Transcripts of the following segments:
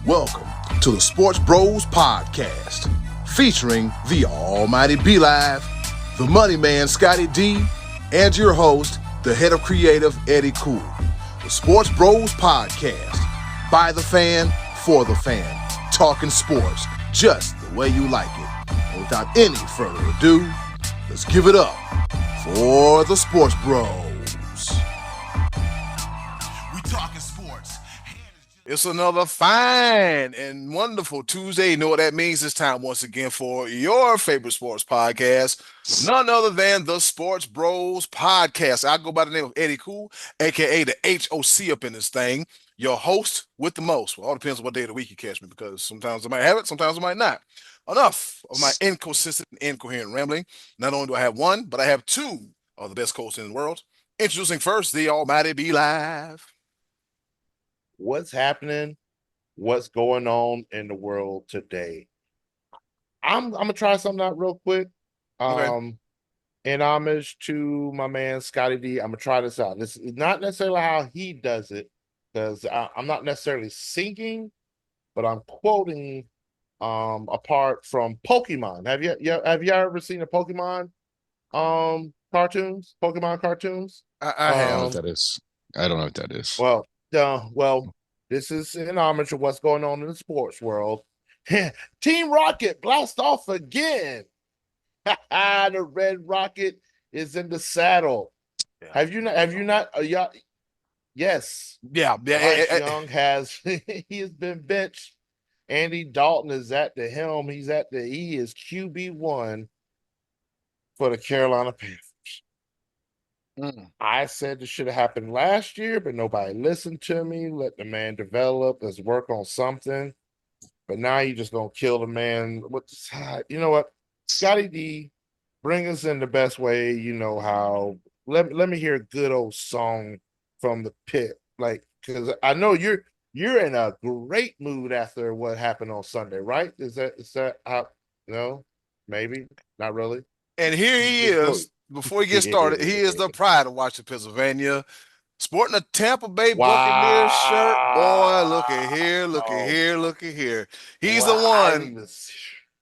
Welcome to the Sports Bros Podcast, featuring the almighty B-Live, the money man Scottie D, and your host, the head of creative Eddie Cool. The Sports Bros Podcast, by the fan, for the fan, talking sports just the way you like it. And without any further ado, let's give it up for the Sports Bros. We talking sports. It's another fine and wonderful Tuesday. You know what that means? It's time once again for your favorite sports podcast, none other than the Sports Bros Podcast. I go by the name of Eddie Cool, aka the HOC up in this thing. Your host with the most. Well, all depends on what day of the week you catch me, because sometimes I might have it, sometimes I might not. Enough of my inconsistent and incoherent rambling. Not only do I have one, but I have two of the best coaches in the world. Introducing first, the almighty B-Live. What's happening? What's going on in the world today? I'm gonna try something out real quick. Okay. In homage to my man Scottie D, I'm gonna try this out. This is not necessarily how he does it, because I'm not necessarily singing, but I'm quoting a part from Pokemon. Have you ever seen the Pokemon cartoons? Pokemon cartoons? I I don't know have. what that is. I don't know what that is. Well, this is in homage to what's going on in the sports world. Team Rocket blast off again. The Red Rocket is in the saddle. Yeah. Have you not? Yeah. Yes. Yeah. Bryce Young has he has been benched. Andy Dalton is at the helm. He is QB1 for the Carolina Panthers. I said this should have happened last year, but nobody listened to me. Let the man develop. Let's work on something. But now you're just gonna kill the man. You know what? Scottie D, bring us in the best way you know how. Let me hear a good old song from the pit. Like, because I know you're in a great mood after what happened on Sunday, right? Is that how? No, maybe not really. And here he is. Before he gets started, he is the pride of Washington, Pennsylvania, sporting a Tampa Bay Buccaneers shirt. Boy, look at here, look at here, look at here. He's the one.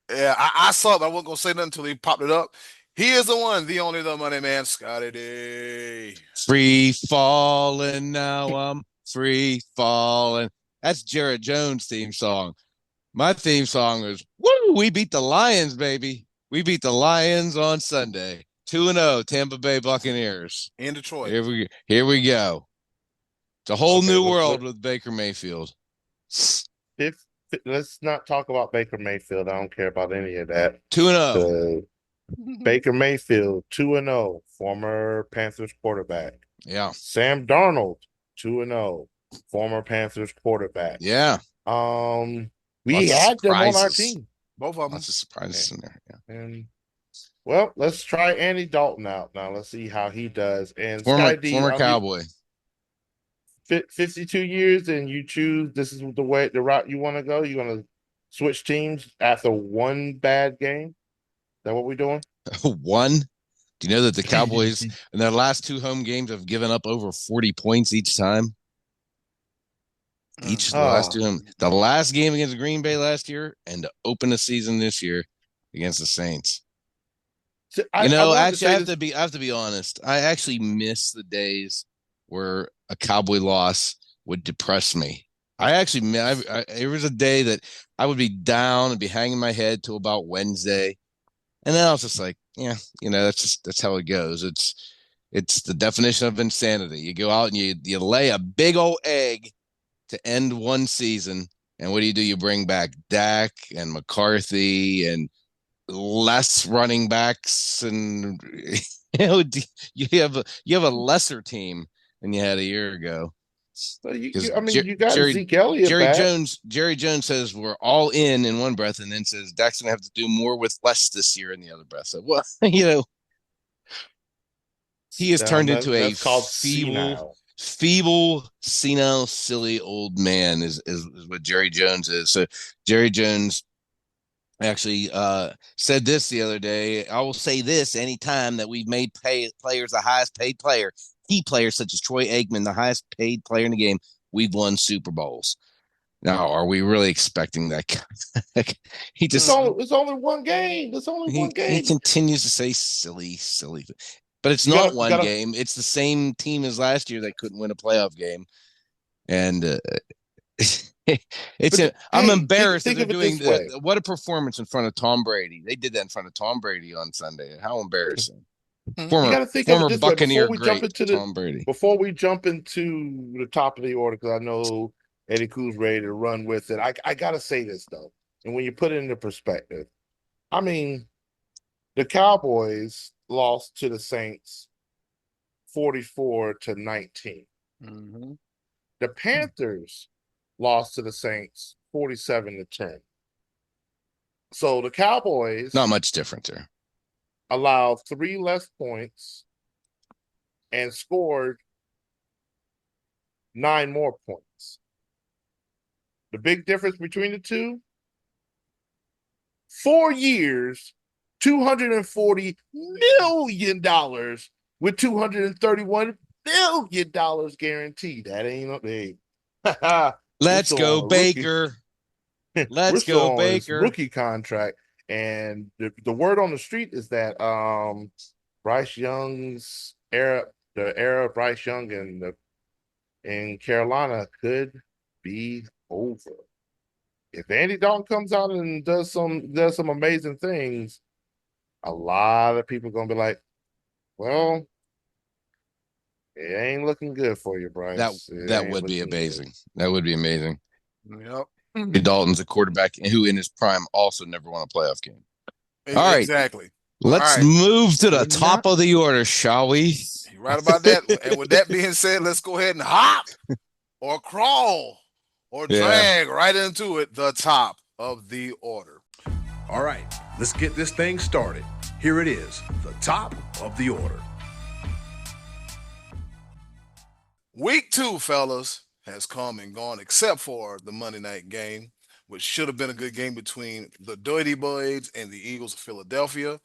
Yeah, I saw it, but I wasn't going to say nothing until he popped it up. He is the one, the only, the money man, Scottie D. Free falling now, I'm free falling. That's Jared Jones' theme song. My theme song is, woo, we beat the Lions, baby. We beat the Lions on Sunday. 2-0, Tampa Bay Buccaneers. In Detroit. Here we go. It's a whole new world with Baker Mayfield. Let's not talk about Baker Mayfield. I don't care about any of that. 2-0. Baker Mayfield, 2-0, former Panthers quarterback. Yeah. Sam Darnold, 2-0, former Panthers quarterback. Yeah. We had them on our team. Both of them. Lots of surprises in there. Yeah. And well, let's try Andy Dalton out now. Let's see how he does. And former Cowboy. 52 years, and you choose this is the route you want to go. You're gonna switch teams after one bad game. Is that what we're doing? One? Do you know that the Cowboys in their last two home games have given up over 40 points each time? The last game against Green Bay last year, and to open the season this year against the Saints. So I have to be honest. I actually miss the days where a Cowboy loss would depress me. There was a day that I would be down and be hanging my head till about Wednesday, and then I was just like, yeah, that's how it goes. It's the definition of insanity. You go out and you lay a big old egg to end one season, and what do? You bring back Dak and McCarthy and less running backs, and you have a lesser team than you had a year ago. So you got Zeke Elliott back. Jerry Jones says we're all in one breath, and then says Dak's gonna have to do more with less this year in the other breath. So he has turned into a feeble, senile, silly old man is what Jerry Jones is. So Jerry Jones actually said this the other day. I will say this: anytime that we've made players the highest paid player, key players such as Troy Aikman, the highest paid player in the game, we've won Super Bowls. Now, are we really expecting that? He just it's only one game. It's only one game. He continues to say silly. But it's not one game. It's the same team as last year that couldn't win a playoff game. And I'm embarrassed that they're doing what a performance in front of Tom Brady. They did that in front of Tom Brady on Sunday. How embarrassing. Former Buccaneer great Tom Brady. Before we jump into the top of the order, because I know Eddie Koo's ready to run with it, I got to say this, though. And when you put it into perspective, I mean, the Cowboys lost to the Saints 44-19. Mm-hmm. The Panthers lost to the Saints 47-10. So the Cowboys, not much different there, allowed 3 less points and scored 9 more points. The big difference between the two, 4 years, $240 million with $231 billion guaranteed. That ain't no big. Let's go, Baker. Let's go, Baker. Rookie contract. And the word on the street is that Bryce Young's era, the era of Bryce Young in Carolina could be over. If Andy Dalton comes out and does some amazing things, a lot of people are gonna be like, well, it ain't looking good for you, Bryce. That would be amazing. Good. That would be amazing. Yep. Dalton's a quarterback who in his prime also never won a playoff game. All right. Exactly. Let's move to the top of the order, shall we? You're right about that. And with that being said, let's go ahead and hop or crawl or drag right into it, the top of the order. All right, let's get this thing started. Here it is, the top of the order. Week 2, fellas, has come and gone, except for the Monday night game, which should have been a good game between the Dirty Birds and the Eagles of Philadelphia.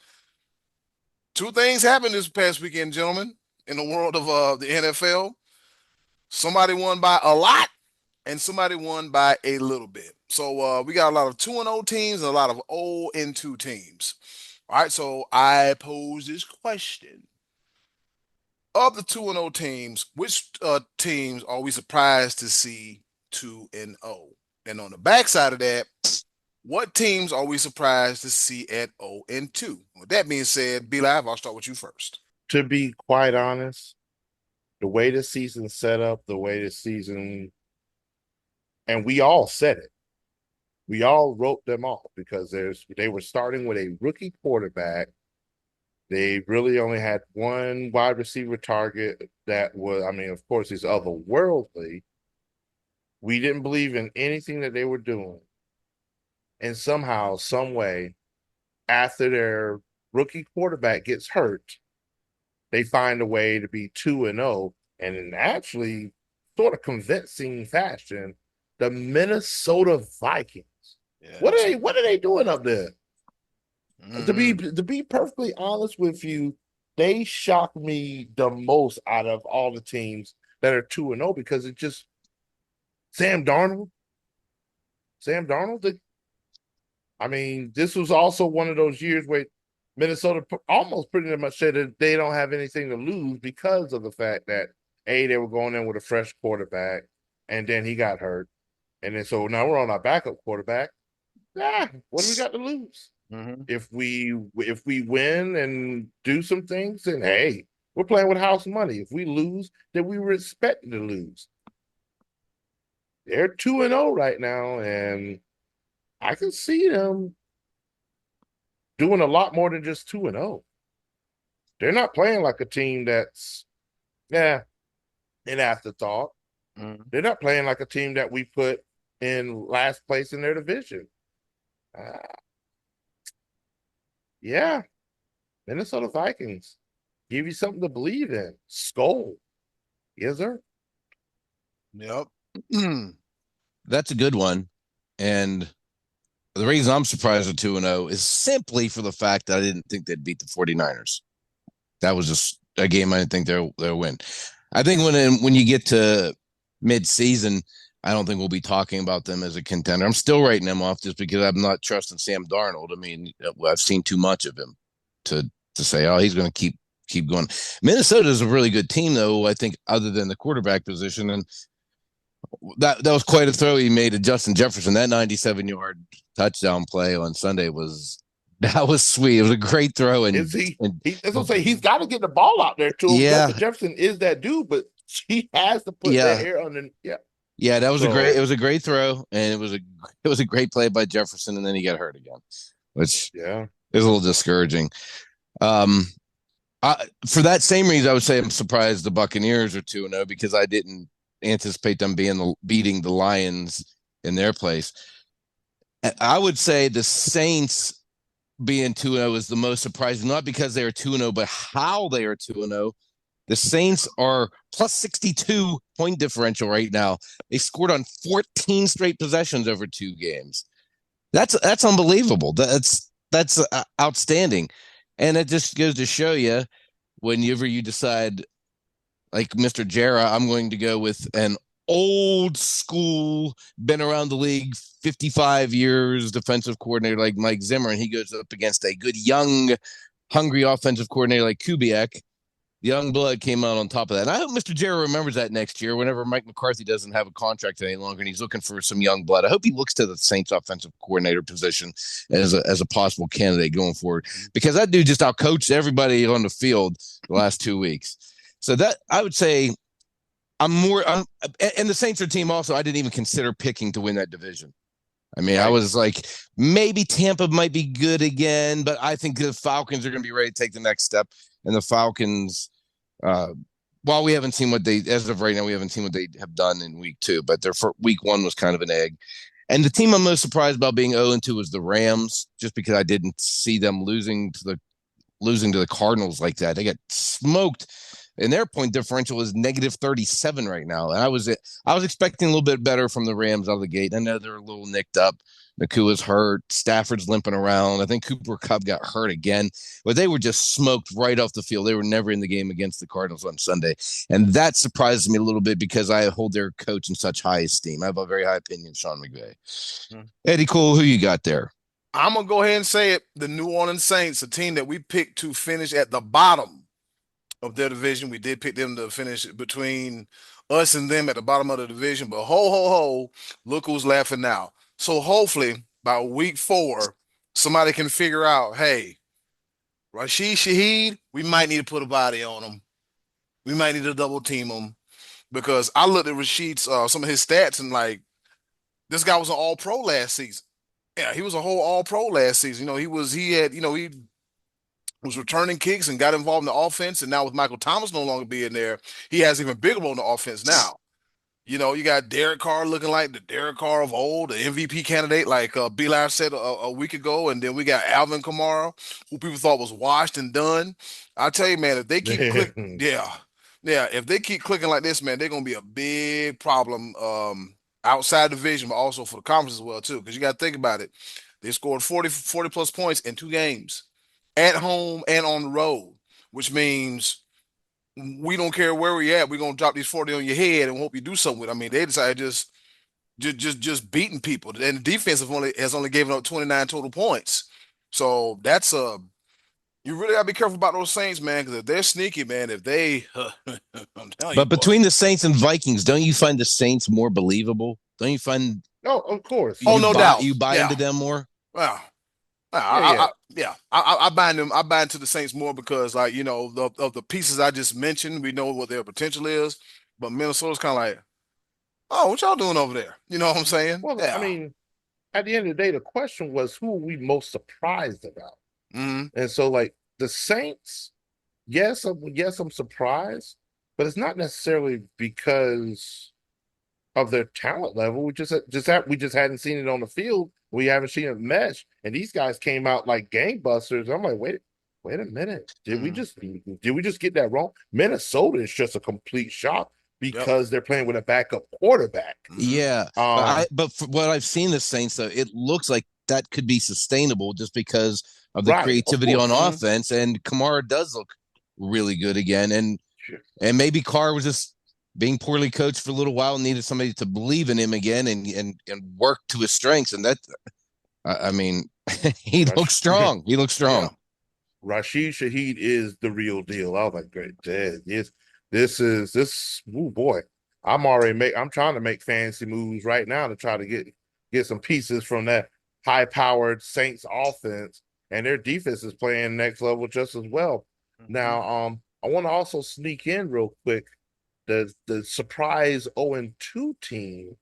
2 things happened this past weekend, gentlemen, in the world of the NFL. Somebody won by a lot, and somebody won by a little bit. So we got a lot of 2-0 teams and a lot of 0-2 teams. All right, so I pose this question. Of the 2-0 teams, which teams are we surprised to see 2-0? And on the backside of that, what teams are we surprised to see at 0-2? With that being said, B-Live, I'll start with you first. To be quite honest, the way the season's set up, the way the season, and we all said it. We all wrote them off because they were starting with a rookie quarterback. They really only had one wide receiver target that was, I mean, of course, he's otherworldly. We didn't believe in anything that they were doing. And somehow, some way, after their rookie quarterback gets hurt, they find a way to be 2-0. And in actually sort of convincing fashion, the Minnesota Vikings. Yeah, what are they doing up there? Mm-hmm. To be perfectly honest with you, they shocked me the most out of all the teams that are 2-0 because it just Sam Darnold. I mean, this was also one of those years where Minnesota almost pretty much said that they don't have anything to lose because of the fact that they were going in with a fresh quarterback, and then he got hurt, and then so now we're on our backup quarterback. What do we got to lose? Mm-hmm. If we win and do some things, then hey, we're playing with house money. If we lose, then we were expected to lose. They're 2-0 right now, and I can see them doing a lot more than just 2-0. They're not playing like a team that's an afterthought. Mm-hmm. They're not playing like a team that we put in last place in their division. Minnesota Vikings give you something to believe in. Skull. Yes, sir. Yep. That's a good one. And the reason I'm surprised at 2-0 is simply for the fact that I didn't think they'd beat the 49ers. That was just a game I didn't think they'll win. I think when you get to mid-season, I don't think we'll be talking about them as a contender. I'm still writing them off just because I'm not trusting Sam Darnold. I mean, I've seen too much of him to say, oh, he's going to keep going. Minnesota is a really good team, though, I think, other than the quarterback position. And that was quite a throw he made to Justin Jefferson. That 97-yard touchdown play on Sunday was sweet. It was a great throw. And that's what I'm saying. He's got to get the ball out there to him. Yeah. Justin Jefferson is that dude, but he has to put the hair on the Yeah, that was it was a great throw, and it was a great play by Jefferson, and then he got hurt again, which is a little discouraging. For that same reason, I would say I'm surprised the Buccaneers are 2-0 because I didn't anticipate them beating the Lions in their place. I would say the Saints being 2-0 is the most surprising, not because they are 2-0, but how they are 2-0. The Saints are plus 62 point differential right now. They scored on 14 straight possessions over 2 games. That's unbelievable. That's outstanding. And it just goes to show you, whenever you decide, like Mr. Jarrah, I'm going to go with an old school, been around the league 55 years defensive coordinator like Mike Zimmer, and he goes up against a good young, hungry offensive coordinator like Kubiak. Young blood came out on top of that. And I hope Mr. Jarrah remembers that next year whenever Mike McCarthy doesn't have a contract any longer and he's looking for some young blood. I hope he looks to the Saints offensive coordinator position as a possible candidate going forward, because that dude just outcoached everybody on the field the last 2 weeks. So that, I would say, and the Saints are a team also I didn't even consider picking to win that division. I mean, I was like, maybe Tampa might be good again, but I think the Falcons are going to be ready to take the next step. And the Falcons, while we haven't seen as of right now, we haven't seen what they have done in week 2, but their week 1 was kind of an egg. And the team I'm most surprised about being 0-2 was the Rams, just because I didn't see them losing to the Cardinals like that. They got smoked, and their point differential is negative 37 right now. And I was expecting a little bit better from the Rams out of the gate. I know they're a little nicked up. Nakua's hurt. Stafford's limping around. I think Cooper Kupp got hurt again. But they were just smoked right off the field. They were never in the game against the Cardinals on Sunday. And that surprises me a little bit because I hold their coach in such high esteem. I have a very high opinion of Sean McVay. Eddie Cole, who you got there? I'm going to go ahead and say it. The New Orleans Saints, a team that we picked to finish at the bottom of their division. We did pick them to finish between us and them at the bottom of the division. But look who's laughing now. So hopefully by week 4, somebody can figure out, hey, Rashid Shaheed, we might need to put a body on him. We might need to double team him, because I looked at Rashid's some of his stats, and like, this guy was an all-pro last season. Yeah, he was a whole all-pro last season. He was returning kicks and got involved in the offense, and now with Michael Thomas no longer being there, he has even bigger role in the offense now. You got Derek Carr looking like the Derek Carr of old, the MVP candidate, like Belair said a week ago. And then we got Alvin Kamara, who people thought was washed and done. I tell you, man, if they keep clicking, if they keep clicking like this, man, they're gonna be a big problem outside the division, but also for the conference as well too. Because you got to think about it, they scored 40 plus points in 2 games, at home and on the road, which means we don't care where we're at. We're gonna drop these 40 on your head and hope you do something with it. I mean, they decided just beating people, and the defense has only given up 29 total points. So that's you really gotta be careful about those Saints, man, because if they're sneaky, man, if they, I'm telling you. But between the Saints and Vikings, don't you find the Saints more believable? Don't you find? No, of course. No doubt. You buy into them more. Well. I bind them. I bind to the Saints more because, like, of the pieces I just mentioned, we know what their potential is. But Minnesota's kind of like, oh, what y'all doing over there? You know what I'm saying? Well, I mean, at the end of the day, the question was, who are we most surprised about? Mm-hmm. And so, like, the Saints, yes, I'm surprised, but it's not necessarily because of their talent level. We just hadn't seen it on the field. We haven't seen it mesh, and these guys came out like gangbusters. I'm like, wait a minute. Did we just get that wrong? Minnesota is just a complete shock because they're playing with a backup quarterback. Yeah. But for what I've seen the Saints, though, it looks like that could be sustainable just because of the creativity on offense, and Kamara does look really good again, and maybe Carr was just being poorly coached for a little while, needed somebody to believe in him again and work to his strengths. And that, I mean, he looks strong. He looks strong. Yeah. Rashid Shaheed is the real deal. I was like, great, this. Oh boy, I'm trying to make fantasy moves right now to try to get some pieces from that high-powered Saints offense, and their defense is playing next level just as well. Mm-hmm. Now, I want to also sneak in real quick the surprise 0-2 team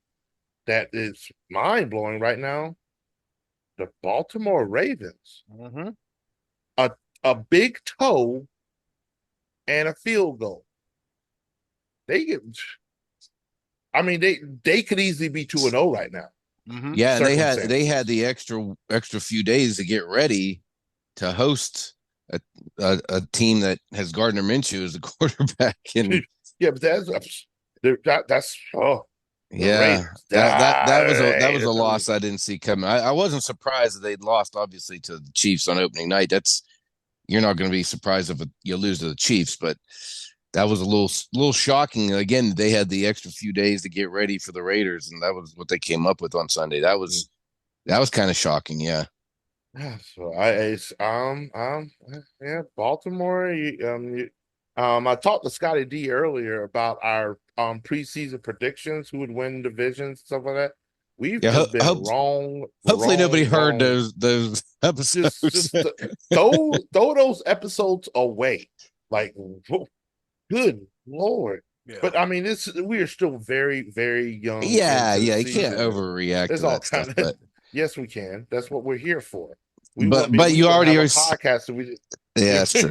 that is mind-blowing right now, the Baltimore Ravens. Mm-hmm. A big toe and a field goal. They could easily be 2-0 right now. Mm-hmm. Yeah, and they had the extra few days to get ready to host a team that has Gardner Minshew as a quarterback. And yeah, but that's yeah, that was a loss I didn't see coming. I wasn't surprised that they'd lost, obviously, to the Chiefs on opening night. You're not going to be surprised if you lose to the Chiefs, but that was a little shocking. Again, they had the extra few days to get ready for the Raiders, and that was what they came up with on Sunday. That was kind of shocking. Yeah. So Baltimore. I talked to Scottie D earlier about our preseason predictions, who would win divisions, stuff like that. We've just been wrong. Hopefully, nobody heard those episodes. Just throw those episodes away. Like, good Lord. Yeah. But I mean, we are still very, very young. Yeah. You can't overreact to that stuff. But yes, we can. That's what we're here for. But you already are podcast. Yeah, that's true.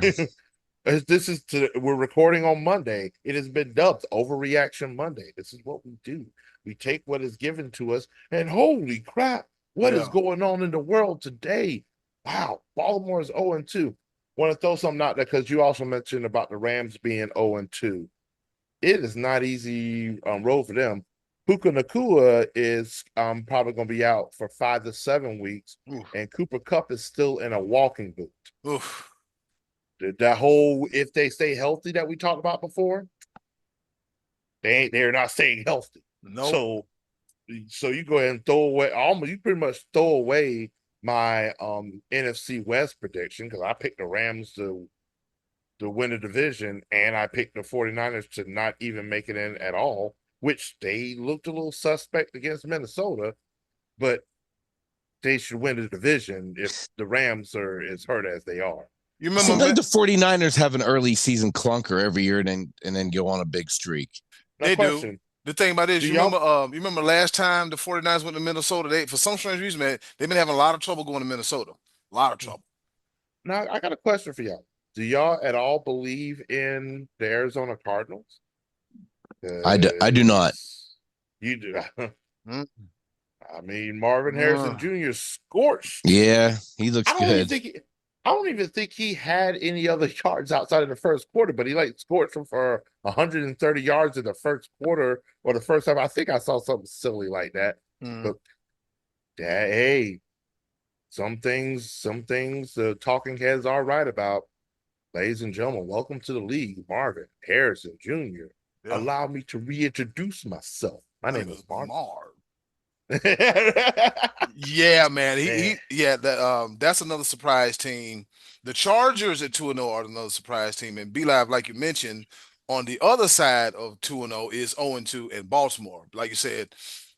We're recording on Monday. It has been dubbed Overreaction Monday. This is what we do. We take what is given to us, and holy crap, what is going on in the world today? Wow, Baltimore is 0-2. Want to throw something out there because you also mentioned about the Rams being 0-2. It is not easy road for them. Puka Nacua is probably going to be out for 5 to 7 weeks, and Cooper Kupp is still in a walking boot. Oof. That whole if they stay healthy that we talked about before, they're not staying healthy. No. So you go ahead and throw away you pretty much throw away my NFC West prediction because I picked the Rams to win the division, and I picked the 49ers to not even make it in at all, which they looked a little suspect against Minnesota, but they should win the division if the Rams are as hurt as they are. You remember like the 49ers have an early season clunker every year and then go on a big streak. They do. The thing about it is, you remember last time the 49ers went to Minnesota, for some strange reason, man, they've been having a lot of trouble going to Minnesota. A lot of trouble. Now, I got a question for y'all. Do y'all at all believe in the Arizona Cardinals? I do not. You do. I mean, Marvin Harrison Jr. scorched. Yeah, he looks good. I don't even think he had any other yards outside of the first quarter, but he scored for 130 yards in the first quarter or the first time. I think I saw something silly like that. But hey, some things the talking heads are right about. Ladies and gentlemen, welcome to the league, Marvin Harrison Jr. Yeah. Allow me to reintroduce myself. My name is Marv. Yeah, man. That's another surprise team. The Chargers at 2-0 are another surprise team. And B-Live, like you mentioned, on the other side of 2-0 is 0-2 in Baltimore. Like you said,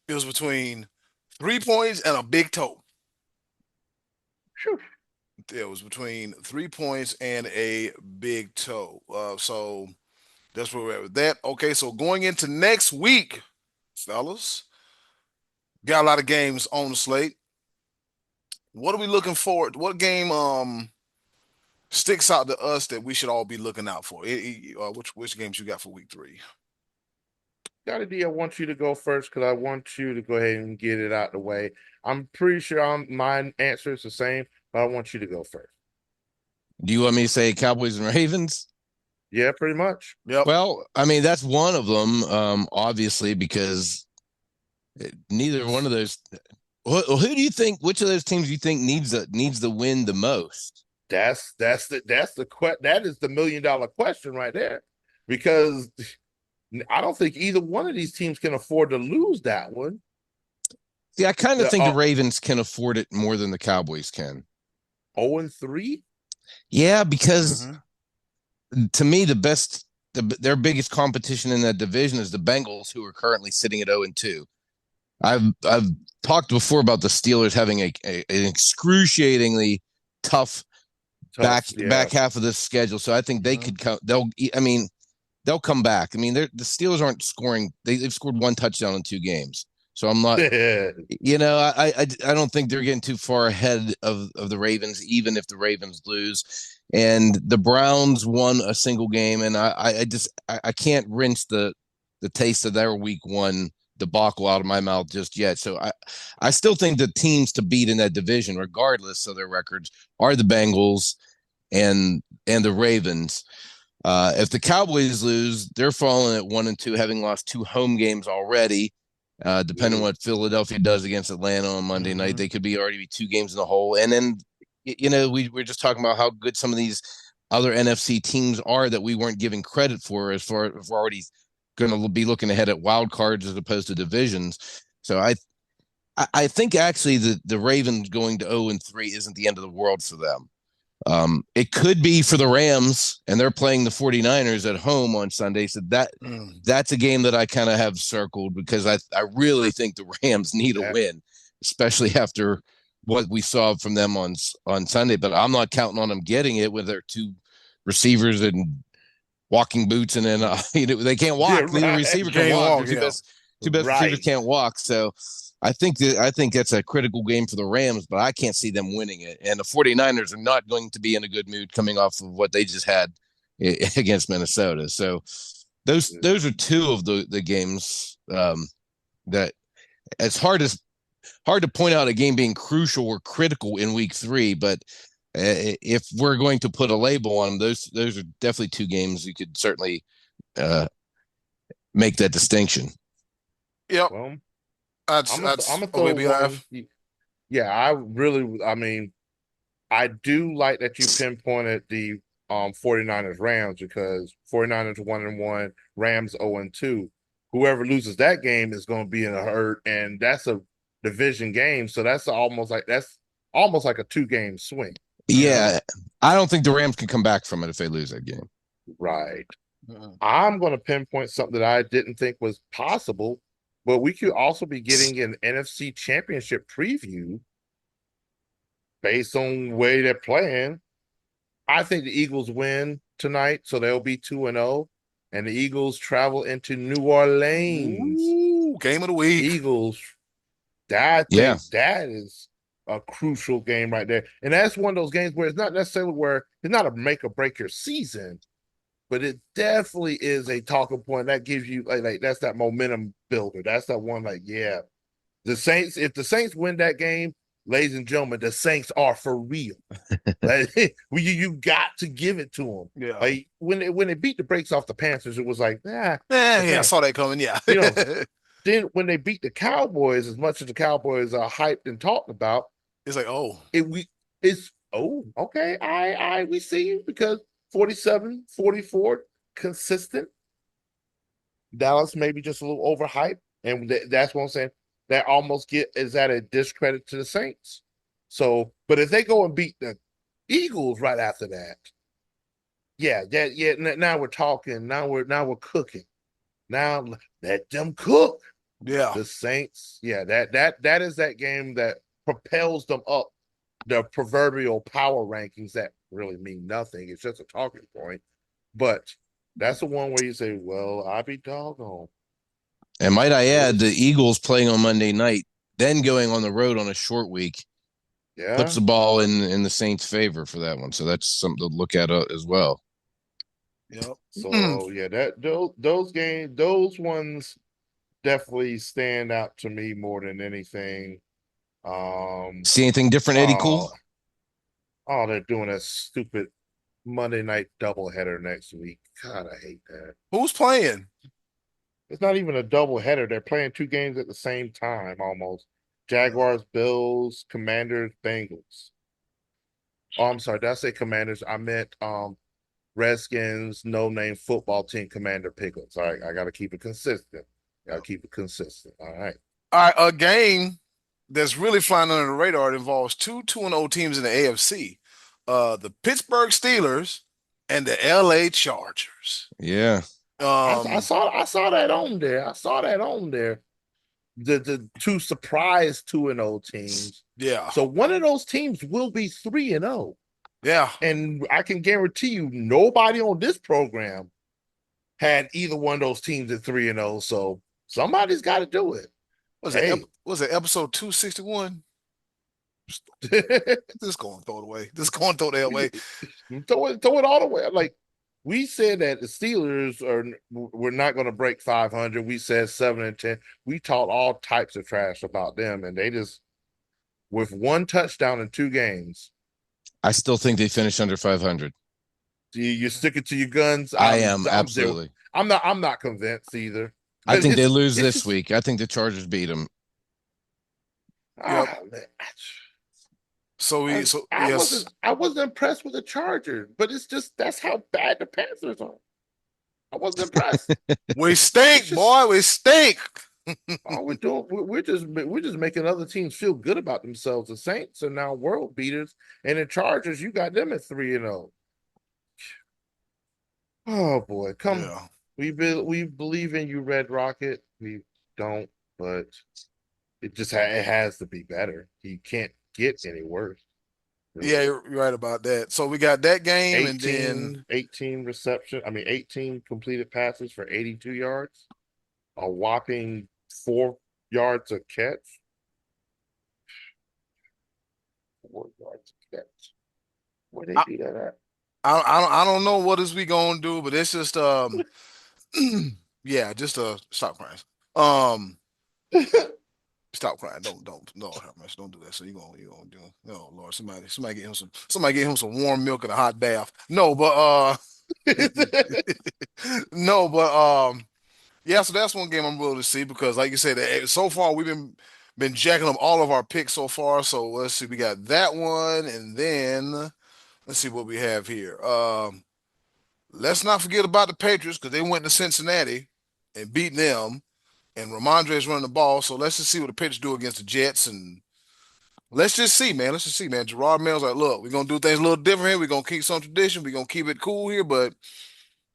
it was between 3 points and a big toe. Whew. It was between 3 points and a big toe. So that's where we're at with that. Okay, so going into next week, fellas, got a lot of games on the slate. What are we looking forward? What game sticks out to us that we should all be looking out for? Which games you got for week 3? Scottie D, I want you to go first because I want you to go ahead and get it out the way. I'm pretty sure my answer is the same, but I want you to go first. Do you want me to say Cowboys and Ravens? Yeah, pretty much. Yep. Well, I mean, that's one of them, obviously, because neither one of those. Who do you think? Which of those teams do you think needs the win the most? That is the $1 million question right there, because I don't think either one of these teams can afford to lose that one. See, I kind of think the Ravens can afford it more than the Cowboys can. 0-3? Yeah, because to me, their biggest competition in that division is the Bengals, who are currently sitting at 0-2. I've talked before about the Steelers having an excruciatingly tough back half of this schedule, so I think they could come. They'll come back. I mean, the Steelers aren't scoring. They've scored one touchdown in 2 games. So I'm not, I don't think they're getting too far ahead of the Ravens, even if the Ravens lose. And the Browns won a single game, and I can't rinse the taste of their week 1 debacle out of my mouth just yet. So I still think the teams to beat in that division, regardless of their records, are the Bengals and the Ravens. If the Cowboys lose, they're falling at 1-2, having lost 2 home games already. Depending on what Philadelphia does against Atlanta on Monday night, they could already be 2 games in the hole. And then, we're just talking about how good some of these other NFC teams are that we weren't giving credit for, as far as we're already going to be looking ahead at wild cards as opposed to divisions. So I think actually the Ravens going to 0-3 isn't the end of the world for them. It could be for the Rams, and they're playing the 49ers at home on Sunday. So that's a game that I kind of have circled, because I really think the Rams need a win, especially after what we saw from them on Sunday. But I'm not counting on them getting it with their 2 receivers and walking boots, and then they can't walk. Yeah, right. Neither receiver can walk. Their two best receivers can't walk. So I think that's a critical game for the Rams, but I can't see them winning it. And the 49ers are not going to be in a good mood coming off of what they just had against Minnesota. So those are 2 of the games that it's hard to point out a game being crucial or critical in week 3, but if we're going to put a label on them, those are definitely 2 games you could certainly make that distinction. Yep. Well, I'm gonna throw one. Yeah, I do like that you pinpointed the 49ers Rams, because 49ers 1-1, Rams 0-2. Whoever loses that game is going to be in a hurt, and that's a division game, so that's almost like a 2-game swing. Yeah, I don't think the Rams can come back from it if they lose that game. Right. I'm going to pinpoint something that I didn't think was possible, but we could also be getting an NFC Championship preview based on the way they're playing. I think the Eagles win tonight, so they'll be 2-0, and the Eagles travel into New Orleans. Ooh, game of the week. Eagles. That is a crucial game right there. And that's one of those games where it's not necessarily it's not a make or break your season, but it definitely is a talking point that gives you like that's that momentum builder. That's that one, the Saints, if the Saints win that game, ladies and gentlemen, the Saints are for real. You got to give it to them. Yeah. Like when they beat the brakes off the Panthers, it was like, I saw that coming. Yeah. Then when they beat the Cowboys, as much as the Cowboys are hyped and talked about, it's like, okay, we see you, because 47-44 consistent. Dallas maybe just a little overhyped, and that's what I'm saying. That almost is at a discredit to the Saints. So, but if they go and beat the Eagles right after that, now we're talking. Now we're cooking. Now let them cook. Yeah, the Saints. Yeah, that is that game that propels them up the proverbial power rankings that really mean nothing. It's just a talking point. But that's the one where you say, well, I be doggone. And might I add, the Eagles playing on Monday night, then going on the road on a short week, puts the ball in the Saints' favor for that one. So that's something to look at as well. Yep. So those games, those ones definitely stand out to me more than anything. See anything different, Eddie Cool? Oh, they're doing a stupid Monday night doubleheader next week. God, I hate that. Who's playing? It's not even a doubleheader. They're playing 2 games at the same time almost. Jaguars, Bills, Commanders, Bengals. Oh, I'm sorry. Did I say Commanders? I meant Redskins, no-name football team commander Pickles. All right, I got to keep it consistent. All right. All right, a game that's really flying under the radar. It involves two 2-0 teams in the AFC. The Pittsburgh Steelers and the LA Chargers. Yeah. I saw that on there. The two surprise 2-0 teams. Yeah. So one of those teams will be 3-0. Yeah. And I can guarantee you nobody on this program had either one of those teams at 3-0. So somebody's got to do it. Was it episode 261? Just go and throw it away. Just go and throw that away. Throw it all away. Like, we said that the Steelers were not going to break 500. We said 7-10. We talked all types of trash about them, and they just, with one touchdown in 2 games. I still think they finished under 500. You're sticking to your guns. I am absolutely. I'm not convinced either. I think they lose this week. I think the Chargers beat them. Man. I wasn't impressed with the Chargers, but it's just that's how bad the Panthers are. I wasn't impressed. We stink, boy. We stink. All we're doing, we're just making other teams feel good about themselves. The Saints are now world beaters, and the Chargers, you got them at 3-0. Oh boy, come on. We believe in you, Red Rocket. We don't, but it has to be better. He can't get any worse. Really. Yeah, you're right about that. So we got that game, 18 completed passes for 82 yards, a whopping 4 yards a catch. 4 yards a catch. Where they do that at? I don't know what is we gonna do, but it's just yeah, just stop crying. Stop crying. Don't no, don't do that. So you gonna do no, Lord, somebody get him some warm milk and a hot bath. No, but yeah, so that's one game I'm willing to see because like you said, so far we've been jacking up all of our picks so far. So let's see, we got that one, and then let's see what we have here. Let's not forget about the Patriots because they went to Cincinnati and beat them. And Ramondre's running the ball, so let's just see what the Patriots do against the Jets. And let's just see, man. Gerard Mayo's like, look, we're going to do things a little different here. We're going to keep some tradition. We're going to keep it cool here. But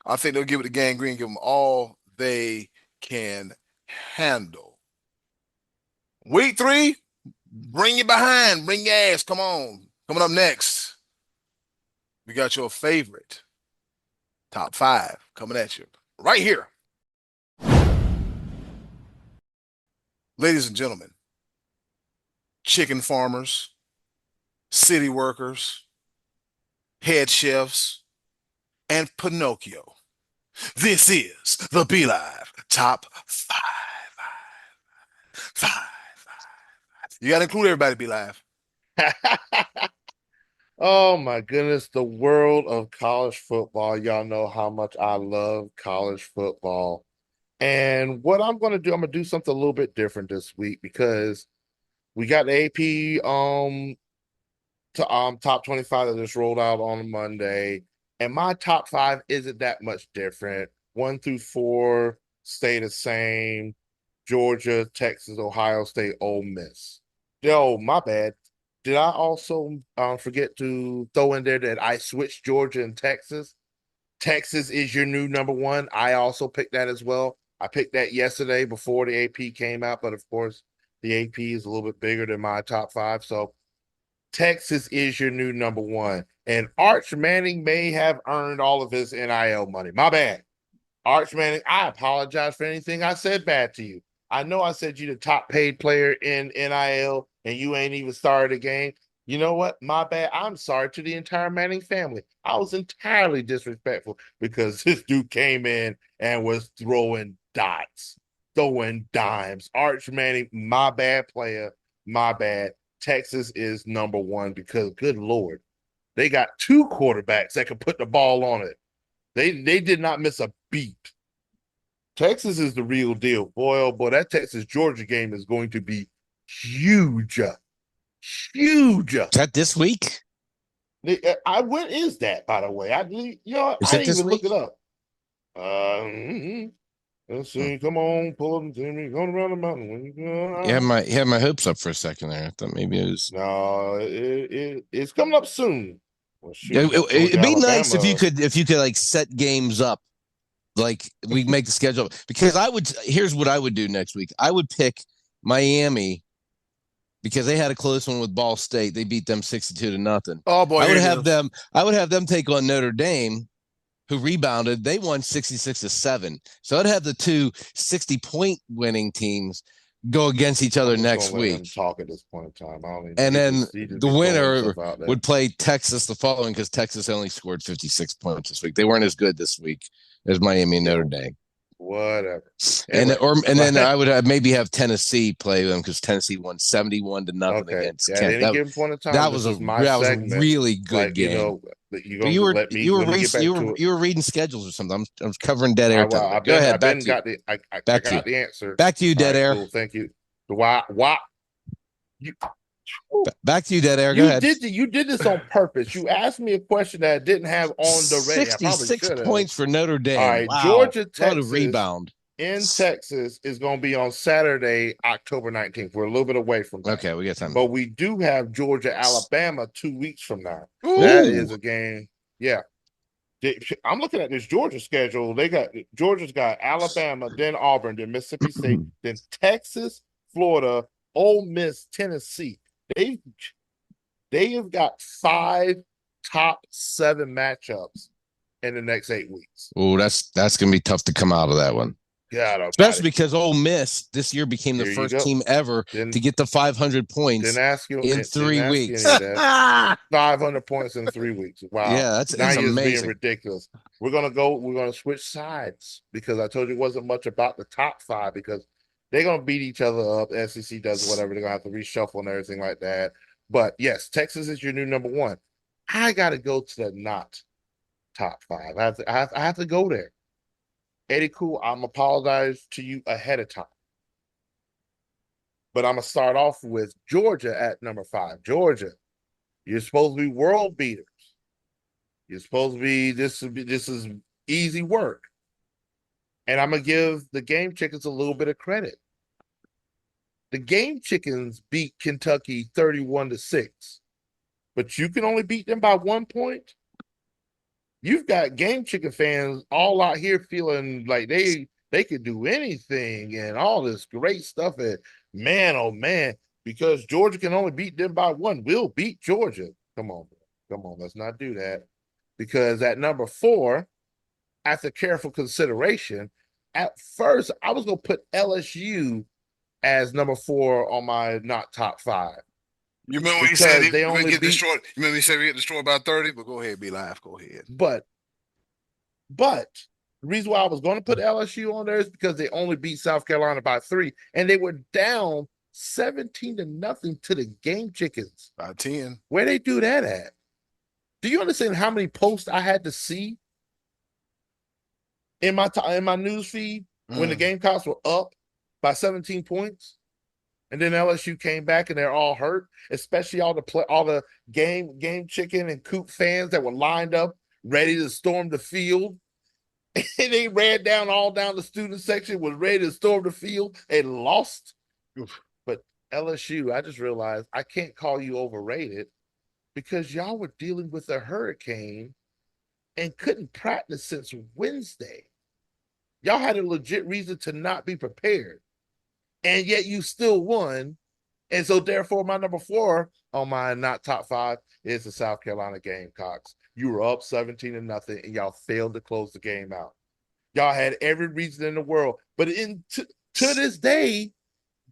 I think they'll give it to Gang Green, give them all they can handle. Week 3, bring your behind. Bring your ass. Come on. Coming up next, we got your favorite top 5 coming at you right here. Ladies and gentlemen, chicken farmers, city workers, head chefs, and Pinocchio. This is the Be Live Top 5. You got to include everybody, Be Live. Oh, my goodness. The world of college football. Y'all know how much I love college football. And what I'm going to do, I'm going to do something a little bit different this week because we got the AP top 25 that just rolled out on Monday. And my top 5 isn't that much different. 1 through 4 stay the same. Georgia, Texas, Ohio State, Ole Miss. Yo, my bad. Did I also forget to throw in there that I switched Georgia and Texas? Texas is your new number 1. I also picked that as well. I picked that yesterday before the AP came out, but of course, the AP is a little bit bigger than my top 5. So Texas is your new number 1. And Arch Manning may have earned all of his NIL money. My bad. Arch Manning, I apologize for anything I said bad to you. I know I said you're the top paid player in NIL and you ain't even started a game. You know what? My bad. I'm sorry to the entire Manning family. I was entirely disrespectful because this dude came in and was throwing dots, throwing dimes. Arch Manning, my bad player, my bad. Texas is number 1 because, good Lord, they got 2 quarterbacks that can put the ball on it. They did not miss a beat. Texas is the real deal. Boy, oh boy, that Texas-Georgia game is going to be huge. Huge. Is that this week? When is that, by the way? I didn't even look it up. Let's see. Come on, pull them to me. Going around the mountain. You had my hopes up for a second there. I thought maybe it was. No, it's coming up soon. Well, shoot, it'd be nice if you could like set games up, like we make the schedule, because here's what I would do next week. I would pick Miami because they had a close one with Ball State. They beat them 62-0. Oh boy, I would have them take on Notre Dame, who rebounded. They won 66-7. So I'd have the two 60-point winning teams go against each other next week. Talk at this point in time. And then the winner would play Texas the following, because Texas only scored 56 points this week. They weren't as good this week as Miami and Notre Dame. Whatever. Anyway, and then I would maybe have Tennessee play them, because Tennessee won 71-0 against Kent. At any given point in time, that was a really good game. You were reading schedules or something. I was covering dead air. Go ahead. Back to the answer. Back to you, dead air. Cool, thank you. Why? Back to you, dead air. Go ahead. You did this on purpose. You asked me a question that I didn't have on the ready. 66 points for Notre Dame. All right, wow. Georgia, Texas, rebound in Texas is going to be on Saturday, October 19th. We're a little bit away from that. Okay, we got time. But we do have Georgia, Alabama 2 weeks from now. Ooh. That is a game. Yeah. I'm looking at this Georgia schedule. Georgia's got Alabama, then Auburn, then Mississippi State, then Texas, Florida, Ole Miss, Tennessee. They have got 5 top 7 matchups in the next 8 weeks. Oh, that's going to be tough to come out of that one. Especially because Ole Miss this year became the first team ever to get to 500 points in 3 weeks. 500 points in 3 weeks. Wow. Yeah, that's amazing. Being ridiculous. We're going to switch sides, because I told you it wasn't much about the top 5, because they're going to beat each other up. SEC does whatever. They're going to have to reshuffle and everything like that. But yes, Texas is your new number 1. I got to go to the not top 5. I have to go there. Eddie Cool, I'm apologize to you ahead of time. But I'm going to start off with Georgia at number 5. Georgia, you're supposed to be world beaters. You're supposed to be this is easy work. And I'm going to give the Game Chickens a little bit of credit. The Game Chickens beat Kentucky 31-6. But you can only beat them by 1 point. You've got Game Chicken fans all out here feeling like they could do anything and all this great stuff. And man, oh man, because Georgia can only beat them by 1, we'll beat Georgia. Come on, let's not do that. Because at number 4, after careful consideration, at first I was going to put LSU as number 4 on my not top 5. You remember when he said we get destroyed? You remember he said we get destroyed by 30? But go ahead, be live. Go ahead. But the reason why I was going to put LSU on there is because they only beat South Carolina by 3, and they were down 17-0 to the Game Chickens by 10. Where they do that at? Do you understand how many posts I had to see in my news feed when the Gamecocks were up by 17 points? And then LSU came back and they're all hurt, especially all the game chicken and Coop fans that were lined up ready to storm the field. And they ran down the student section, was ready to storm the field and lost. Oof. But LSU, I just realized I can't call you overrated, because y'all were dealing with a hurricane and couldn't practice since Wednesday. Y'all had a legit reason to not be prepared. And yet you still won. And so therefore my number 4 on my not top 5 is the South Carolina Gamecocks. You were up 17-0 and y'all failed to close the game out. Y'all had every reason in the world. But to this day,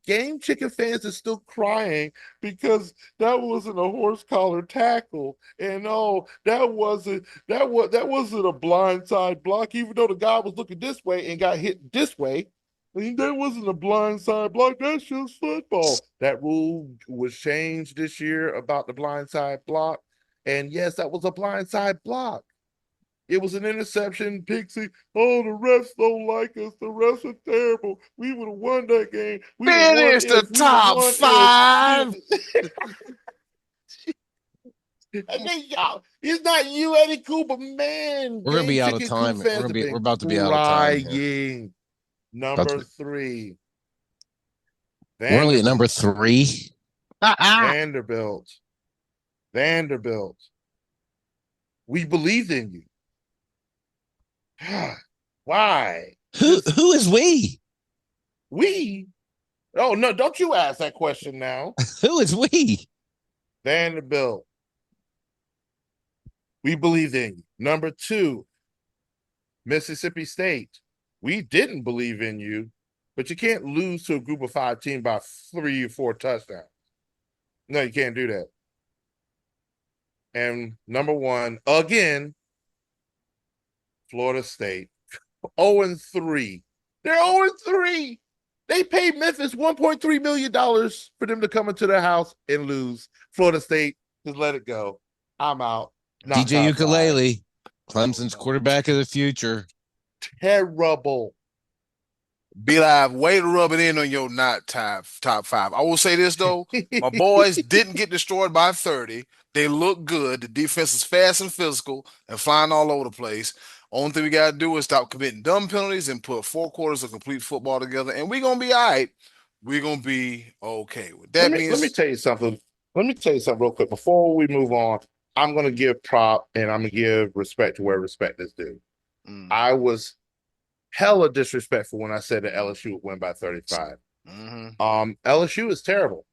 Game Chicken fans are still crying because that wasn't a horse collar tackle. And that wasn't a blindside block, even though the guy was looking this way and got hit this way. That wasn't a blindside block. That's just football. That rule was changed this year about the blindside block. And yes, that was a blindside block. It was an interception, Pixie. Oh, the refs don't like us. The refs are terrible. We would have won that game. Finish the top 5. It's not you, Eddie Cooper, man. We're gonna be out of time. We're about to be out of time. Here. Number 3. We're only at number 3. Vanderbilt. We believed in you. Why? Who is we? We? Oh, no, don't you ask that question now. Who is we? Vanderbilt. We believed in you. Number 2, Mississippi State. We didn't believe in you, but you can't lose to a group of 5 team by 3 or 4 touchdowns. No, you can't do that. And number 1, again, Florida State. 0-3. They're 0-3. They paid Memphis $1.3 million for them to come into their house and lose. Florida State, just let it go. I'm out. DJ Ukulele, Clemson's quarterback of the future. Terrible. Be Live, way to rub it in on your not top 5. I will say this, though. My boys didn't get destroyed by 30. They look good. The defense is fast and physical and flying all over the place. Only thing we got to do is stop committing dumb penalties and put 4 quarters of complete football together, and we're going to be all right. We're going to be okay. With that let me tell you something. Let me tell you something real quick. Before we move on, I'm going to give prop and I'm going to give respect to where respect is due. I was hella disrespectful when I said that LSU would win by 35. LSU is terrible.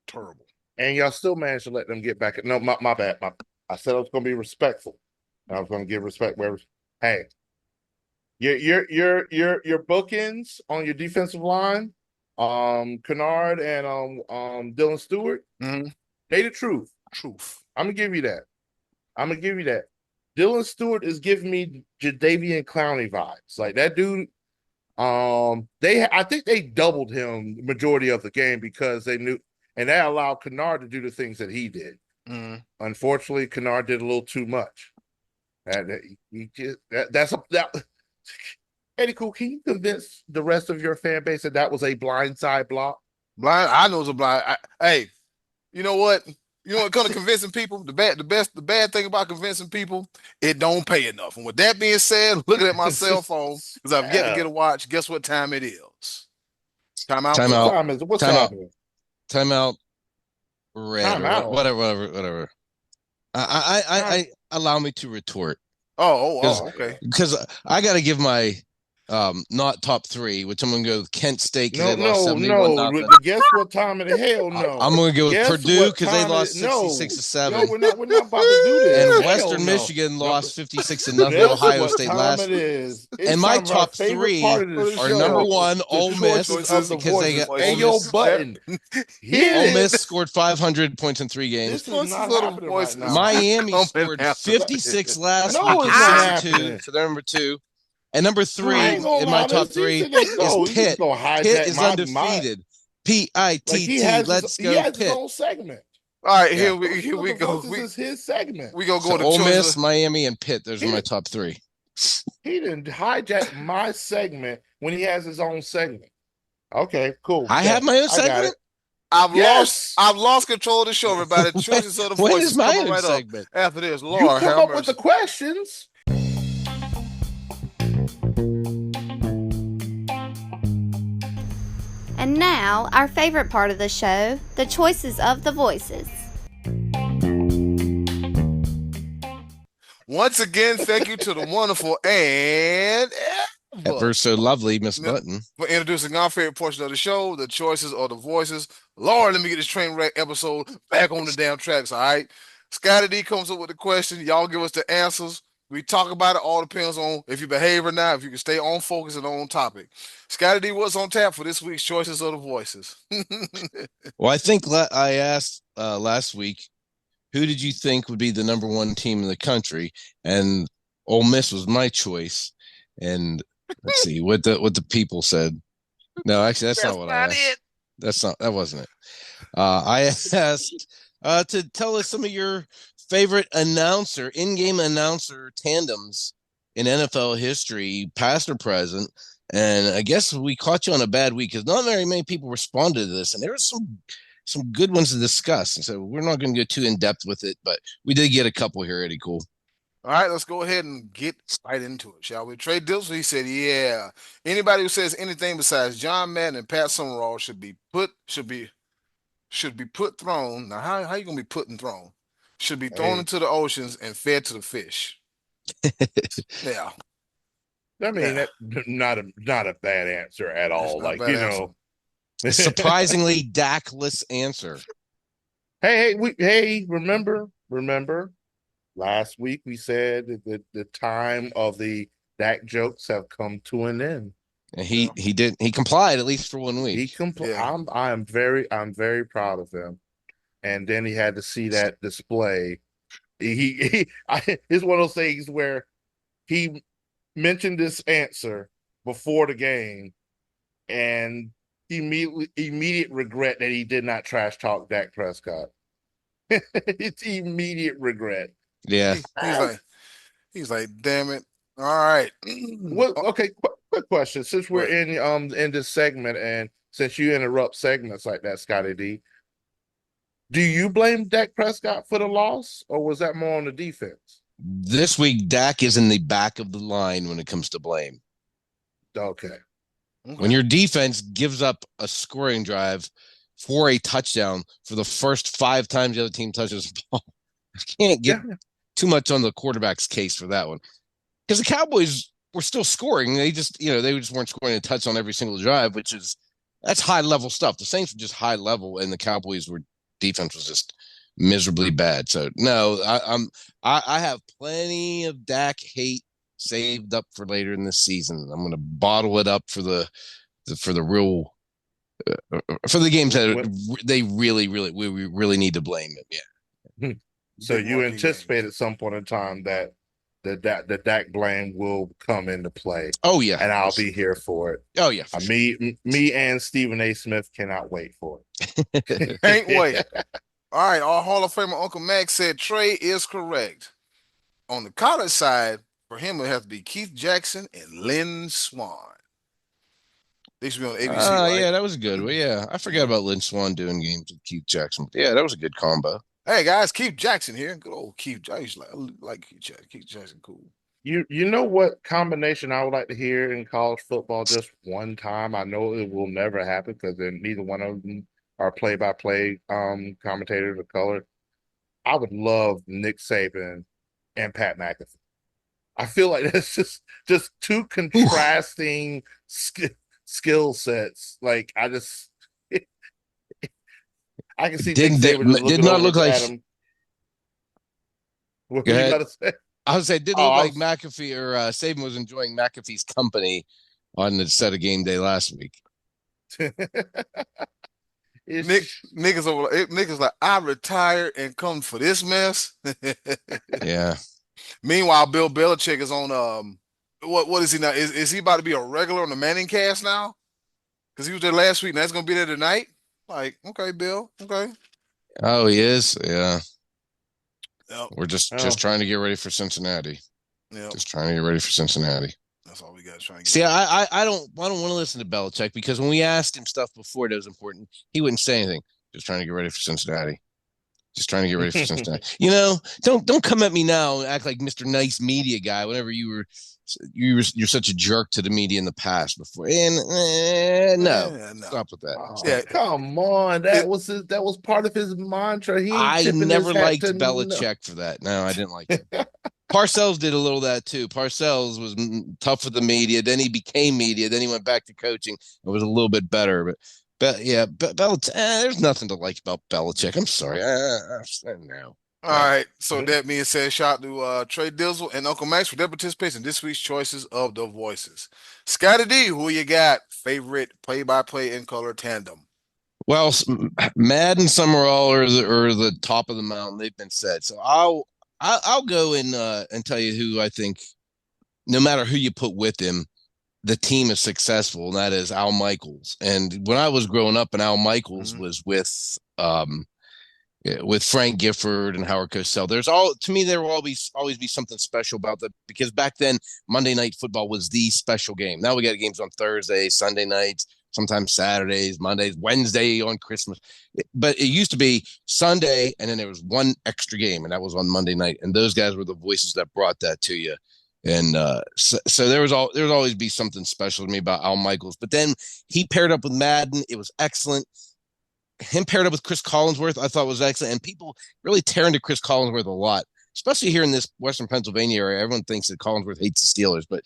Terrible. And y'all still managed to let them get back. No, my bad. I said I was going to be respectful. I was going to give respect where. Hey, your bookends on your defensive line, Kennard and Dylan Stewart, they the truth. I'm gonna give you that. Dylan Stewart is giving me Jadeveon Clowney vibes. Like that dude. I think they doubled him the majority of the game because they knew, and that allowed Kennard to do the things that he did. Unfortunately, Kennard did a little too much. Eddie Cool, can you convince the rest of your fan base that was a blindside block? I know it's a blind. Hey, you know what? You know what kind of convincing people? The bad thing about convincing people, it don't pay enough. And with that being said, looking at my cell phone, because I've yet to get a watch, guess what time it is? Time out. What's happening? Time out. Whatever. I allow me to retort. Okay. Because I got to give my not top 3, which I'm going to go with Kent State because they lost 71-0. Guess what time of the hell? No, I'm going to go with Purdue because they lost 66-7. No, we're not about to do this. And Western Michigan lost 56-0 to Ohio State last week. And my top 3 are number 1, Ole Miss because they got Ole Miss scored 500 points in 3 games. Miami scored 56 last week, so they're number 2. And number 3 in my top 3 is Pitt. Pitt is undefeated. P-I-T-T. Let's go, Pitt. He has his own segment. All right, here we go. This is his segment. We gonna go to Ole Miss, Miami, and Pitt. Those are my top 3. He didn't hijack my segment when he has his own segment. Okay, cool. I have my own segment. I've lost control of the show, everybody. Choices of the voices. When is my own segment? After this, Lord, you come up with the questions. And now, our favorite part of the show, the choices of the voices. Once again, thank you to the wonderful and ever so lovely Miss Button for introducing our favorite portion of the show, the choices of the voices. Lord, let me get this train wreck episode back on the damn tracks, all right? Scottie D comes up with the question. Y'all give us the answers. We talk about it. All depends on if you behave or not, if you can stay on focus and on topic. Scottie D, what's on tap for this week's choices of the voices? Well, I think I asked last week, who did you think would be the number 1 team in the country? And Ole Miss was my choice. And let's see what the people said. No, actually, that's not what I asked. That wasn't it. I asked to tell us some of your favorite in-game announcer tandems in NFL history, past or present. And I guess we caught you on a bad week because not very many people responded to this. And there was some some good ones to discuss. And so we're not going to go too in depth with it, but we did get a couple here, Eddie. Cool. All right, let's go ahead and get right into it, shall we? Trey Dilson, he said, "Yeah, anybody who says anything besides John Madden and Pat Summerall should be put thrown. Now, how you gonna be put and thrown? Should be thrown into the oceans and fed to the fish." Yeah. I mean, that's not a bad answer at all. Like, surprisingly Dak-less answer. Hey, remember last week we said that the time of the Dak jokes have come to an end. And he complied at least for 1 week. He complied. Yeah. I'm very proud of him. And then he had to see that display. It's one of those things where he mentioned this answer before the game and immediate regret that he did not trash talk Dak Prescott. It's immediate regret. Yeah. He's like, damn it. All right. Well, okay, quick question. Since we're in this segment and since you interrupt segments like that, Scottie D, do you blame Dak Prescott for the loss, or was that more on the defense? This week, Dak is in the back of the line when it comes to blame. Okay. When your defense gives up a scoring drive for a touchdown for the first 5 times the other team touches the ball, you can't get too much on the quarterback's case for that one. Because the Cowboys were still scoring. They just, they just weren't scoring a touch on every single drive, that's high level stuff. The Saints were just high level, and the Cowboys defense was just miserably bad. So no, I have plenty of Dak hate saved up for later in this season. I'm going to bottle it up for the real for the games that they we really need to blame him. Yeah. So you anticipate at some point in time that the Dak blame will come into play. Oh yeah, and I'll be here for it. Oh yeah, me and Stephen A. Smith cannot wait for it. Can't wait. All right, our Hall of Famer Uncle Max said Trey is correct. On the college side, for him, it has to be Keith Jackson and Lynn Swann. They should be on ABC. Right? Yeah, that was good. Well, yeah, I forgot about Lynn Swann doing games with Keith Jackson. Yeah, that was a good combo. Hey guys, Keith Jackson here. Good old Keith. I used to like Keith Jackson. Keith Jackson, cool. You know what combination I would like to hear in college football just one time? I know it will never happen because neither one of them are play-by-play commentators of color. I would love Nick Saban and Pat McAfee. I feel like that's just two contrasting skill sets. Like I can see Nick Saban did not look like him. What you gotta say? I would say it did look like McAfee or Saban was enjoying McAfee's company on the set of game day last week. Nick is like, I retired and come for this mess. Yeah. Meanwhile, Bill Belichick is on what is he now? Is he about to be a regular on the Manning cast now? Because he was there last week and that's gonna be there tonight. Like, okay, Bill. Okay. Oh, he is? Yeah. Yep. We're just trying to get ready for Cincinnati. Yeah. Just trying to get ready for Cincinnati. That's all we got. Trying to get See, I don't want to listen to Belichick because when we asked him stuff before that was important, he wouldn't say anything. Just trying to get ready for Cincinnati. Just trying to get ready for Cincinnati. Don't come at me now and act like Mr. Nice Media guy. Whenever you're such a jerk to the media in the past before. And no, stop with that. Oh, yeah, come on. That was part of his mantra. I never liked Belichick for that. No, I didn't like him. Parcells did a little of that too. Parcells was tough with the media. Then he became media. Then he went back to coaching. It was a little bit better, but Belichick. There's nothing to like about Belichick. I'm sorry. No. All right. So that being said, shout out to Trey Dizzle and Uncle Max for their participation in this week's choices of the voices. Scottie D, who you got? Favorite play-by-play in color tandem? Well, Madden Summerall are the top of the mountain. They've been said. So I'll go and tell you who I think, no matter who you put with him, the team is successful, and that is Al Michaels. And when I was growing up, and Al Michaels was with Frank Gifford and Howard Cosell, there will always be something special about that, because back then Monday Night Football was the special game. Now we got games on Thursday, Sunday nights, sometimes Saturdays, Mondays, Wednesday on Christmas. But it used to be Sunday, and then there was one extra game, and that was on Monday night. And those guys were the voices that brought that to you. And so there would always be something special to me about Al Michaels. But then he paired up with Madden. It was excellent. Him paired up with Chris Collinsworth, I thought was excellent. And people really tear into Chris Collinsworth a lot, especially here in this Western Pennsylvania area. Everyone thinks that Collinsworth hates the Steelers, but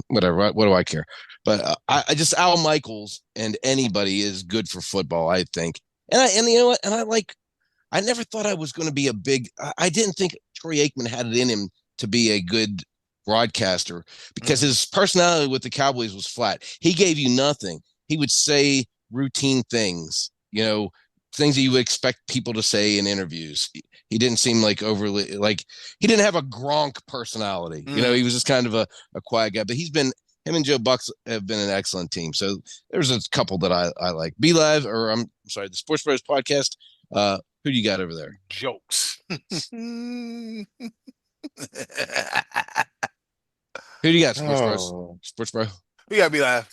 whatever. What do I care? But I just Al Michaels and anybody is good for football, I think. And you know what? And I never thought I was going to be a big. I didn't think Troy Aikman had it in him to be a good broadcaster because his personality with the Cowboys was flat. He gave you nothing. He would say routine things, things that you would expect people to say in interviews. He didn't seem like overly he didn't have a Gronk personality. He was just kind of a quiet guy. But him and Joe Bucks have been an excellent team. So there's a couple that I like. B-Live, or I'm sorry, the Sports Bros podcast. Who do you got over there? Jokes. Who do you got, Sports Bros? Sports Bro? We got B-Live.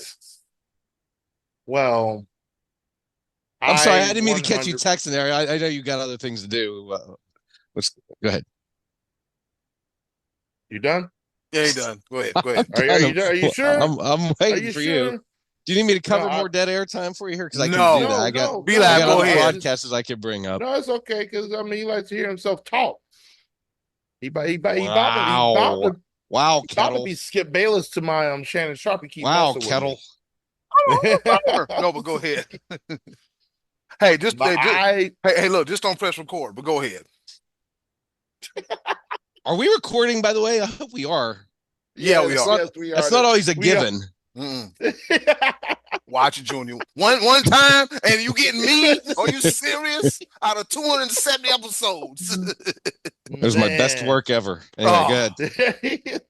Well, I'm sorry, I didn't mean to catch you texting there. I know you got other things to do. Go ahead. You done? Yeah, you done. Go ahead. Are you done? Are you sure? I'm waiting for sure? you. Do you need me to cover more dead air time for you here? Because I can do that. I got go ahead. Podcasters I can bring up. No, it's okay because he likes to hear himself talk. He about to be Skip Bayless to my Shannon Sharp. Kettle. No, but go ahead. Hey, look, just don't press record, but go ahead. Are we recording, by the way? I hope we are. Yeah, we are. Yes, we are. That's not always a given. Watch it, Junior. One time, and you getting me? Are you serious? Out of 270 episodes. It was my best work ever. Anyway, go ahead.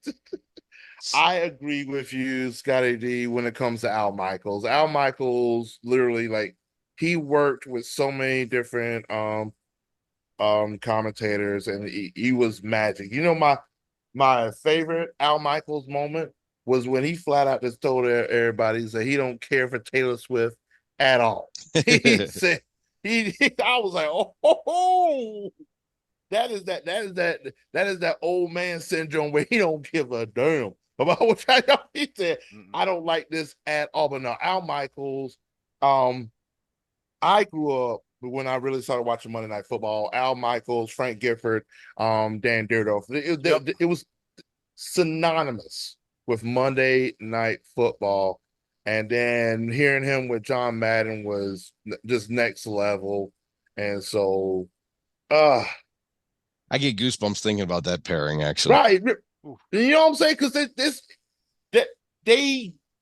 I agree with you, Scottie D, when it comes to Al Michaels. Al Michaels, literally, he worked with so many different commentators, and he was magic. My favorite Al Michaels moment was when he flat out just told everybody that he don't care for Taylor Swift at all. He said I was like, oh, that is that old man syndrome where he don't give a damn about what he said. I don't like this at all. But no, Al Michaels. I grew up when I really started watching Monday Night Football. Al Michaels, Frank Gifford, Dan Dierdorf. It was synonymous with Monday Night Football, and then hearing him with John Madden was just next level. And so, I get goosebumps thinking about that pairing. Actually, right? You know what I'm saying? Because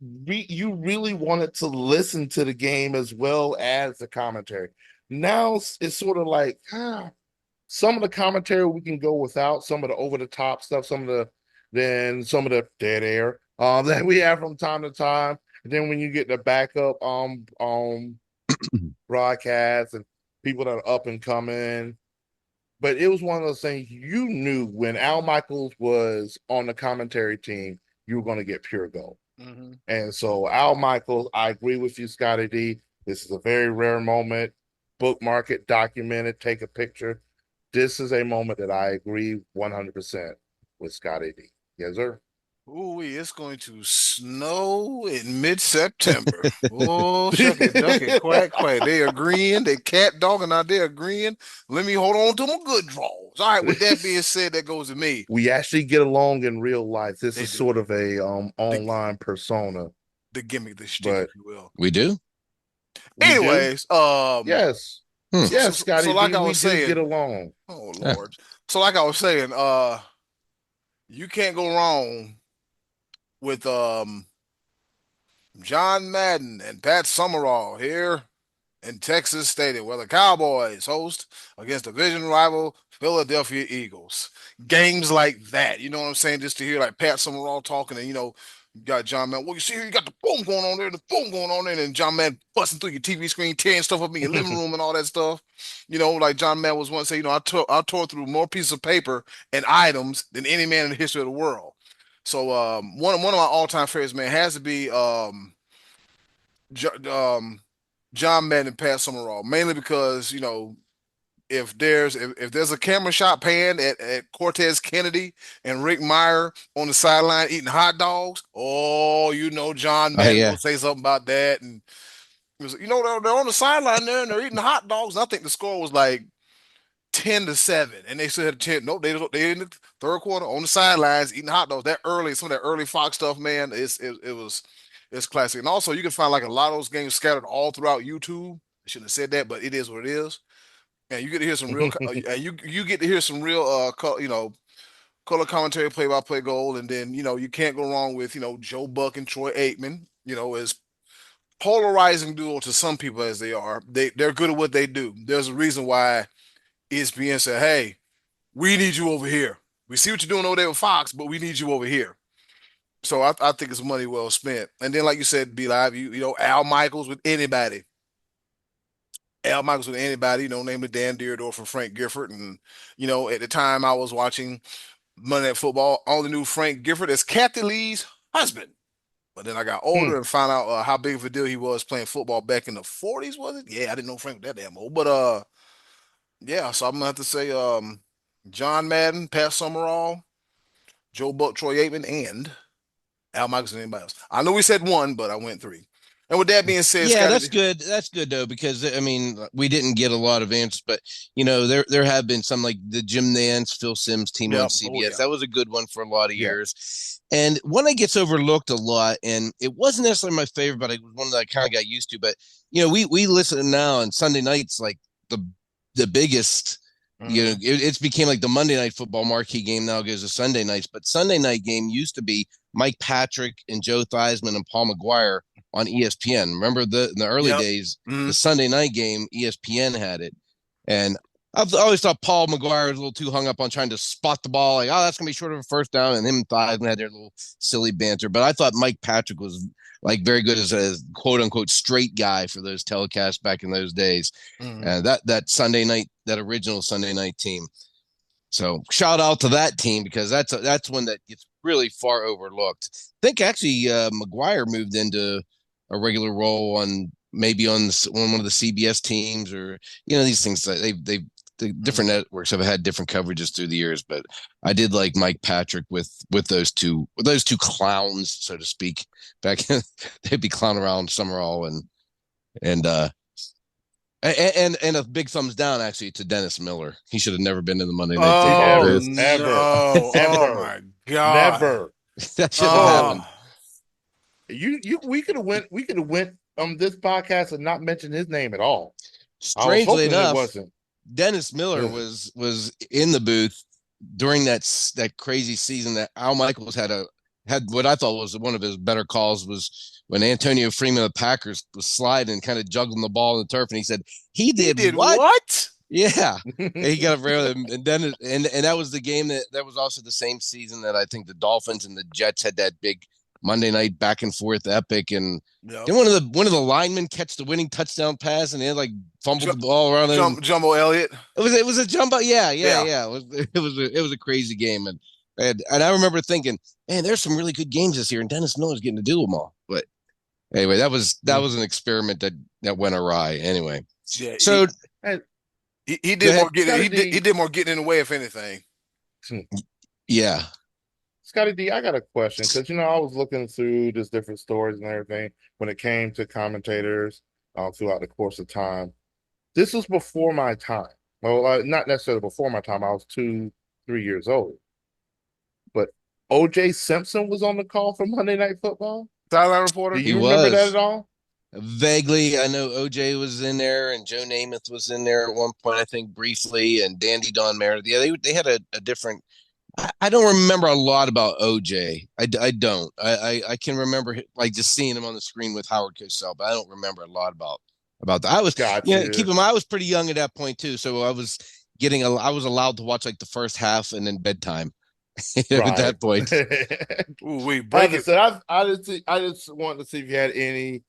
you really wanted to listen to the game as well as the commentary. Now it's sort of like some of the commentary we can go without, some of the over the top stuff, some of the dead air that we have from time to time. And then when you get the backup broadcasts and people that are up and coming. But it was one of those things you knew when Al Michaels was on the commentary team, you were going to get pure gold. Mm-hmm. And so Al Michaels, I agree with you, Scottie D. This is a very rare moment. Bookmark it, document it, take a picture. This is a moment that I agree 100% with Scottie D. Yes, sir. Ooh, it's going to snow in mid-September. Oh, shucky, ducky, quack, quack. They agreeing. They cat dogging out there agreeing. Let me hold on to my good draws. All right, with that being said, that goes to me. We actually get along in real life. This is sort of a online persona. The gimmick, the shtick, if you will. We do? Anyways, yes. Yes, Scottie. So like I was saying, get along. Oh, Lord. So like I was saying, you can't go wrong with John Madden and Pat Summerall here in Texas Stadium, where the Cowboys host against division rival Philadelphia Eagles. Games like that, you know what I'm saying? Just to hear like Pat Summerall talking, and you got John Madden. Well, you see here, you got the boom going on there, the boom going on there, and John Madden busting through your TV screen, tearing stuff up in your living room and all that stuff. Like John Madden was once saying, I tore through more pieces of paper and items than any man in the history of the world. So one of my all-time favorites, man, has to be John Madden and Pat Summerall, mainly because if there's a camera shot pan at Cortez Kennedy and Rick Meyer on the sideline eating hot dogs, John Oh Madden yeah. will say something about that, and it was, they're on the sideline there and they're eating hot dogs. And I think the score was like 10-7, and they said 10. No, they in the third quarter on the sidelines eating hot dogs. That early, some of that early Fox stuff, man, it's classic. And also, you can find like a lot of those games scattered all throughout YouTube. I shouldn't have said that, but it is what it is. And you get to hear some real, you get to hear some real, color commentary, play-by-play goal, and then you can't go wrong with Joe Buck and Troy Aikman. As polarizing duo to some people as they are, they're good at what they do. There's a reason why ESPN said, "Hey, we need you over here. We see what you're doing over there with Fox, but we need you over here." So I think it's money well spent. And then, like you said, Be Live, Al Michaels with anybody. Al Michaels with anybody, namely Dan Dierdorf and Frank Gifford. And, at the time I was watching Monday Night Football, I only knew Frank Gifford as Kathy Lee's husband. But then I got older and found out how big of a deal he was playing football back in the 40s, was it? Yeah, I didn't know Frank was that damn old. But yeah, so I'm gonna have to say John Madden, Pat Summerall, Joe Buck, Troy Aikman, and Al Michaels and anybody else. I know we said one, but I went three. And with that being said, Yeah, Scotty, that's good. That's good though, because I mean, we didn't get a lot of answers, but there have been some like the Jim Nantz, Phil Simms team on CBS. Oh, yeah. That was a good one for a lot of years. And one that gets overlooked a lot, and it wasn't necessarily my favorite, but it was one that I kind of got used to. But we listen now on Sunday nights, like the biggest. It's became like the Monday Night Football marquee game now goes to Sunday nights, but Sunday night game used to be Mike Patrick and Joe Theismann and Paul McGuire on ESPN. Remember in the early days, the Sunday night game, ESPN had it. And I've always thought Paul McGuire was a little too hung up on trying to spot the ball, like, oh, that's going to be short of a first down. And him and Theismann had their little silly banter. But I thought Mike Patrick was like very good as a quote unquote straight guy for those telecasts back in those days. And that Sunday night, that original Sunday night team. So shout out to that team, because that's one that gets really far overlooked. I think actually McGuire moved into a regular role on one of the CBS teams, or these things that the different networks have had different coverages through the years. But I did like Mike Patrick with those two clowns, so to speak. Back in, they'd be clowning around Summerall and a big thumbs down actually to Dennis Miller. He should have never been in the Monday Night Football booth. Ever. Oh my God. Never. That shouldn't have happened. We could have went on this podcast and not mentioned his name at all. Strangely enough, Dennis Miller was in the booth during that crazy season that Al Michaels had what I thought was one of his better calls, was when Antonio Freeman of the Packers was sliding and kind of juggling the ball in the turf, and he said, he did what? Yeah. He got around him, and then and that was the game that was also the same season that I think the Dolphins and the Jets had that big Monday night back and forth epic, and then one of the linemen catch the winning touchdown pass, and they had like fumbled the ball around him. Jumbo Elliott. It was a jumbo. Yeah. It was a crazy game, and I remember thinking, man, there's some really good games this year, and Dennis Miller's getting to do them all. But anyway, that was an experiment that went awry. Anyway, so he did more getting. He did more getting in the way, if anything. Yeah. Scottie D, I got a question, because I was looking through just different stories and everything when it came to commentators throughout the course of time. This was before my time. Well, not necessarily before my time. I was 2-3 years old. But O.J. Simpson was on the call for Monday Night Football. Sideline reporter. Do you remember that at all? Vaguely, I know O.J. was in there, and Joe Namath was in there at one point, I think briefly, and Dandy Don Meredith. Yeah, they had a different. I don't remember a lot about OJ. I don't. I can remember like just seeing him on the screen with Howard Cosell, but I don't remember a lot about that. I was keep in mind, I was pretty young at that point too, so I was allowed to watch like the first half and then bedtime at that point. Ooh, break it. I just wanted to see if you had any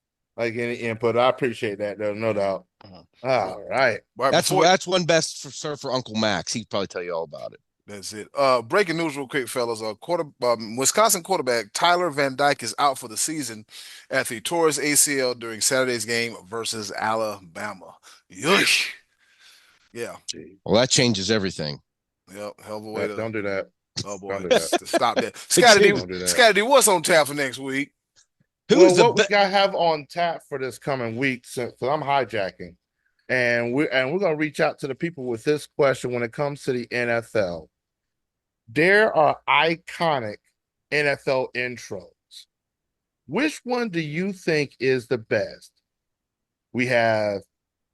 input. I appreciate that though, no doubt. All right. That's one best for Uncle Max. He'd probably tell you all about it. That's it. Breaking news real quick, fellas. Wisconsin quarterback Tyler Van Dyke is out for the season after he tore his ACL during Saturday's game versus Alabama. Yuck. Yeah. Well, that changes everything. Yep. Hell of a way to. Don't do that. Oh boy. Don't do that. Stop that. Scottie D, what's on tap for next week? What we gotta have on tap for this coming week, because I'm hijacking, and we're gonna reach out to the people with this question when it comes to the NFL. There are iconic NFL intros. Which one do you think is the best? We have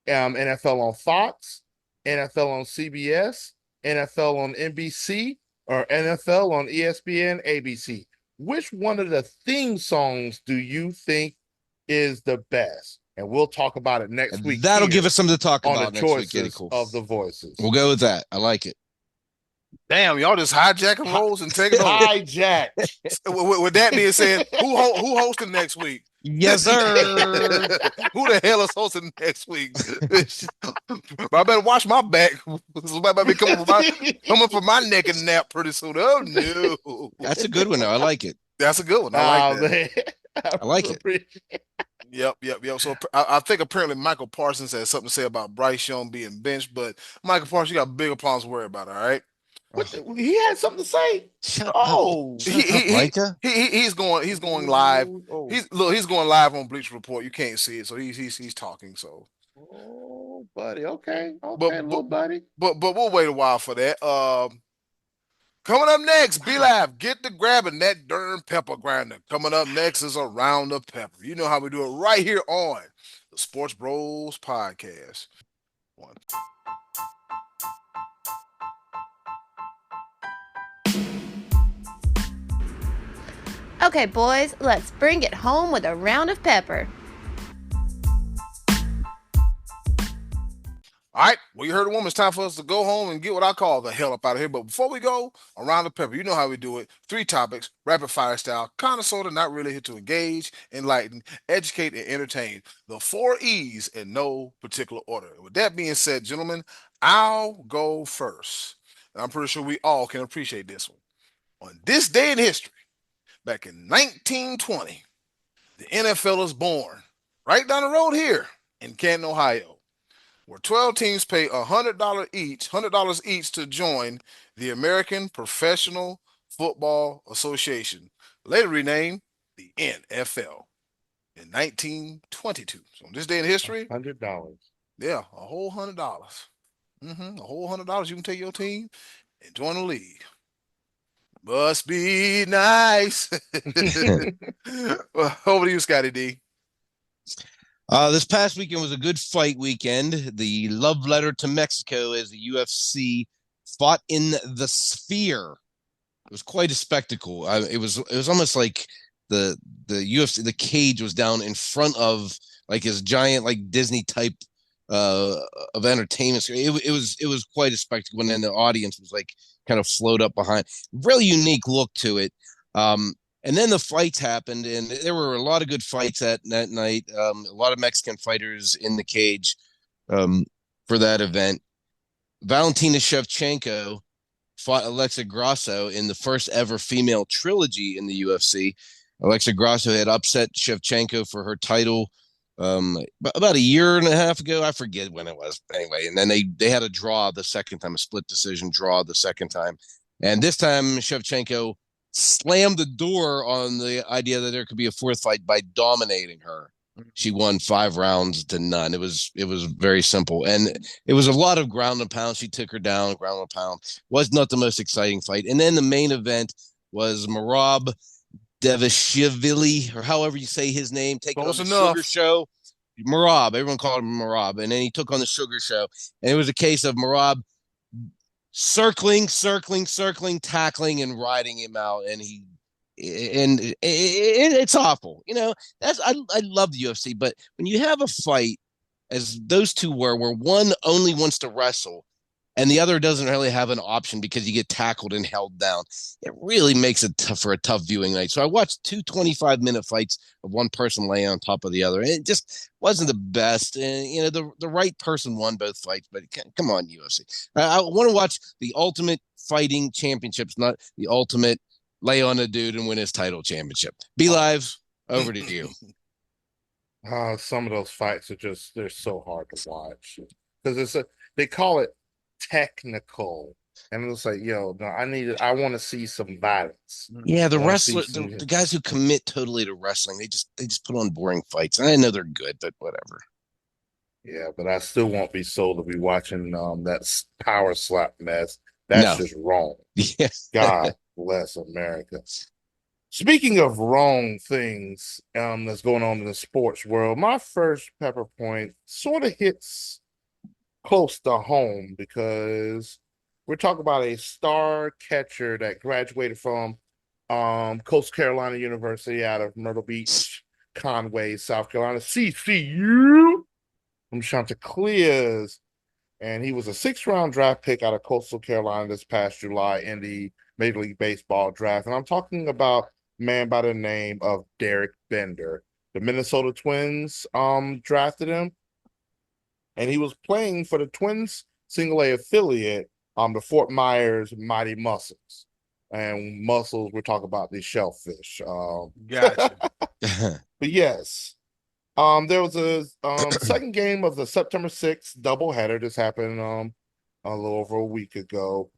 NFL on Fox, NFL on CBS, NFL on NBC, or NFL on ESPN, ABC. Which one of the theme songs do you think is the best? And we'll talk about it next week. That'll give us something to talk about next week. Choices cool. Of the voices. We'll go with that. I like it. Damn, y'all just hijacking roles and taking over. Hijack. With that being said, who hosting next week? Yes, sir. Who the hell is hosting next week? I better watch my back. Somebody might be coming for my neck and nap pretty soon. Oh no, that's a good one. Though. I like it. That's a good one. I like that. Man. I like it. Yep. So I think apparently Michael Parsons has something to say about Bryce Young being benched, but Michael Parsons, you got bigger problems to worry about. All right. He had something to say. He's going live. He's going live on Bleacher Report. You can't see it, so he's talking. So, buddy, okay, little buddy. But we'll wait a while for that. Coming up next, Be Live, get to grabbing that darn pepper grinder. Coming up next is Around the Pepper. You know how we do it right here on the Sports Bros Podcast. Okay, boys, let's bring it home with a round of pepper. All right, well, you heard a woman. It's time for us to go home and get what I call the hell up out of here. But before we go, Around the Pepper, you know how we do it. 3 topics, rapid fire style, kind of sort of not really here to engage, enlighten, educate, and entertain. The 4 E's in no particular order. With that being said, gentlemen, I'll go first. And I'm pretty sure we all can appreciate this one. On this day in history, back in 1920, the NFL is born right down the road here in Canton, Ohio, where 12 teams pay $100 each to join the American Professional Football Association, later renamed the NFL, in 1922. So on this day in history, $100. Yeah, a whole $100. A whole $100 you can take your team and join the league. Must be nice. Well, over to you, Scottie D. This past weekend was a good fight weekend. The love letter to Mexico as the UFC fought in the Sphere. It was quite a spectacle. It was almost like the UFC, the cage was down in front of like his giant like Disney type of entertainment. It was quite a spectacle, and then the audience was like kind of flowed up behind. Really unique look to it. And then the fights happened, and there were a lot of good fights that night. A lot of Mexican fighters in the cage for that event. Valentina Shevchenko fought Alexa Grasso in the first ever female trilogy in the UFC. Alexa Grasso had upset Shevchenko for her title about a year and a half ago. I forget when it was anyway. And then they had a draw the second time, a split decision draw the second time. And this time Shevchenko slammed the door on the idea that there could be a fourth fight by dominating her. She won 5 rounds to none. It was very simple. And it was a lot of ground and pound. She took her down, ground and pound. Was not the most exciting fight. And then the main event was Merab Devashvili, or however you say his name, taking on the Sugar Show. Merab, everyone called him Merab. And then he took on the Sugar Show. And it was a case of Merab circling, tackling, and riding him out. And it's awful. You know, I love the UFC, but when you have a fight, as those two were, where one only wants to wrestle, and the other doesn't really have an option because you get tackled and held down. It really makes it tough for a tough viewing night. So I watched two 25-minute fights of one person laying on top of the other. And it just wasn't the best. And, the right person won both fights, but come on, UFC. I want to watch the Ultimate Fighting Championships, not the Ultimate lay on a dude and win his title championship. Be live. Over to you. Some of those fights they're so hard to watch because they call it technical, and it's like, no, I want to see some violence. Yeah, the wrestlers, the guys who commit totally to wrestling, they just put on boring fights. And I know they're good, but whatever. Yeah, but I still won't be sold to be watching that power slap mess. That's just wrong. Yeah. God bless America. Speaking of wrong things that's going on in the sports world, my first pepper point sort of hits close to home because we're talking about a star catcher that graduated from Coastal Carolina University out of Myrtle Beach, Conway, South Carolina, CCU, from Chanticleers. And he was a 6th-round draft pick out of Coastal Carolina this past July in the Major League Baseball draft. And I'm talking about a man by the name of Derek Bender. The Minnesota Twins drafted him, and he was playing for the Twins single-A affiliate, the Fort Myers Mighty Mussels. And mussels, we're talking about these shellfish. Gotcha. But yes. There was a second game of the September 6th doubleheader. This happened a little over a week ago.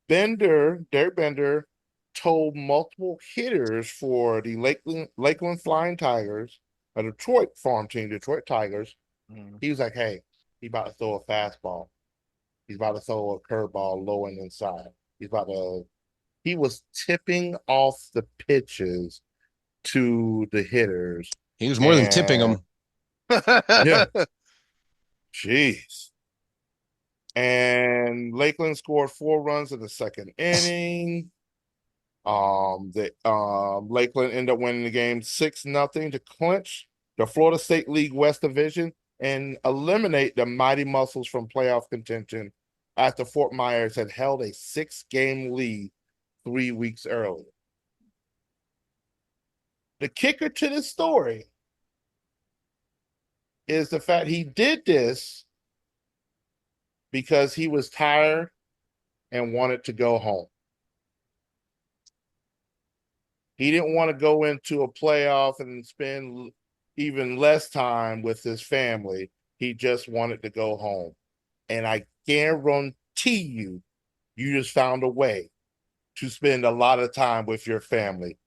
Derek Bender told multiple hitters for the Lakeland Flying Tigers, a Detroit farm team, Detroit Tigers. He was like, hey, he's about to throw a fastball. He's about to throw a curveball low and inside. He was tipping off the pitches to the hitters. He was more than tipping them. Yeah. Jeez. And Lakeland scored 4 runs in the second inning. Lakeland ended up winning the game 6-0 to clinch the Florida State League West Division and eliminate the Mighty Mussels from playoff contention after Fort Myers had held a 6-game lead 3 weeks earlier. The kicker to this story is the fact he did this because he was tired and wanted to go home. He didn't want to go into a playoff and spend even less time with his family. He just wanted to go home. And I guarantee you just found a way to spend a lot of time with your family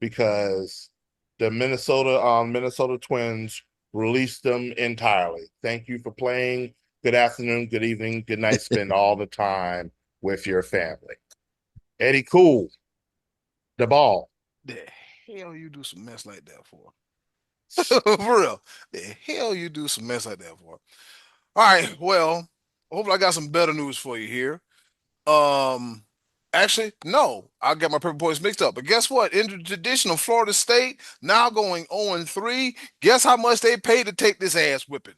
because the Minnesota Twins released them entirely. Thank you for playing. Good afternoon, good evening, good night. Spend all the time with your family. Eddie Cool, the ball. The hell you do some mess like that for? For real. The hell you do some mess like that for? All right, well, hopefully I got some better news for you here. Actually, no, I got my purple points mixed up. But guess what? In the traditional Florida State, now going 0-3, guess how much they paid to take this ass whipping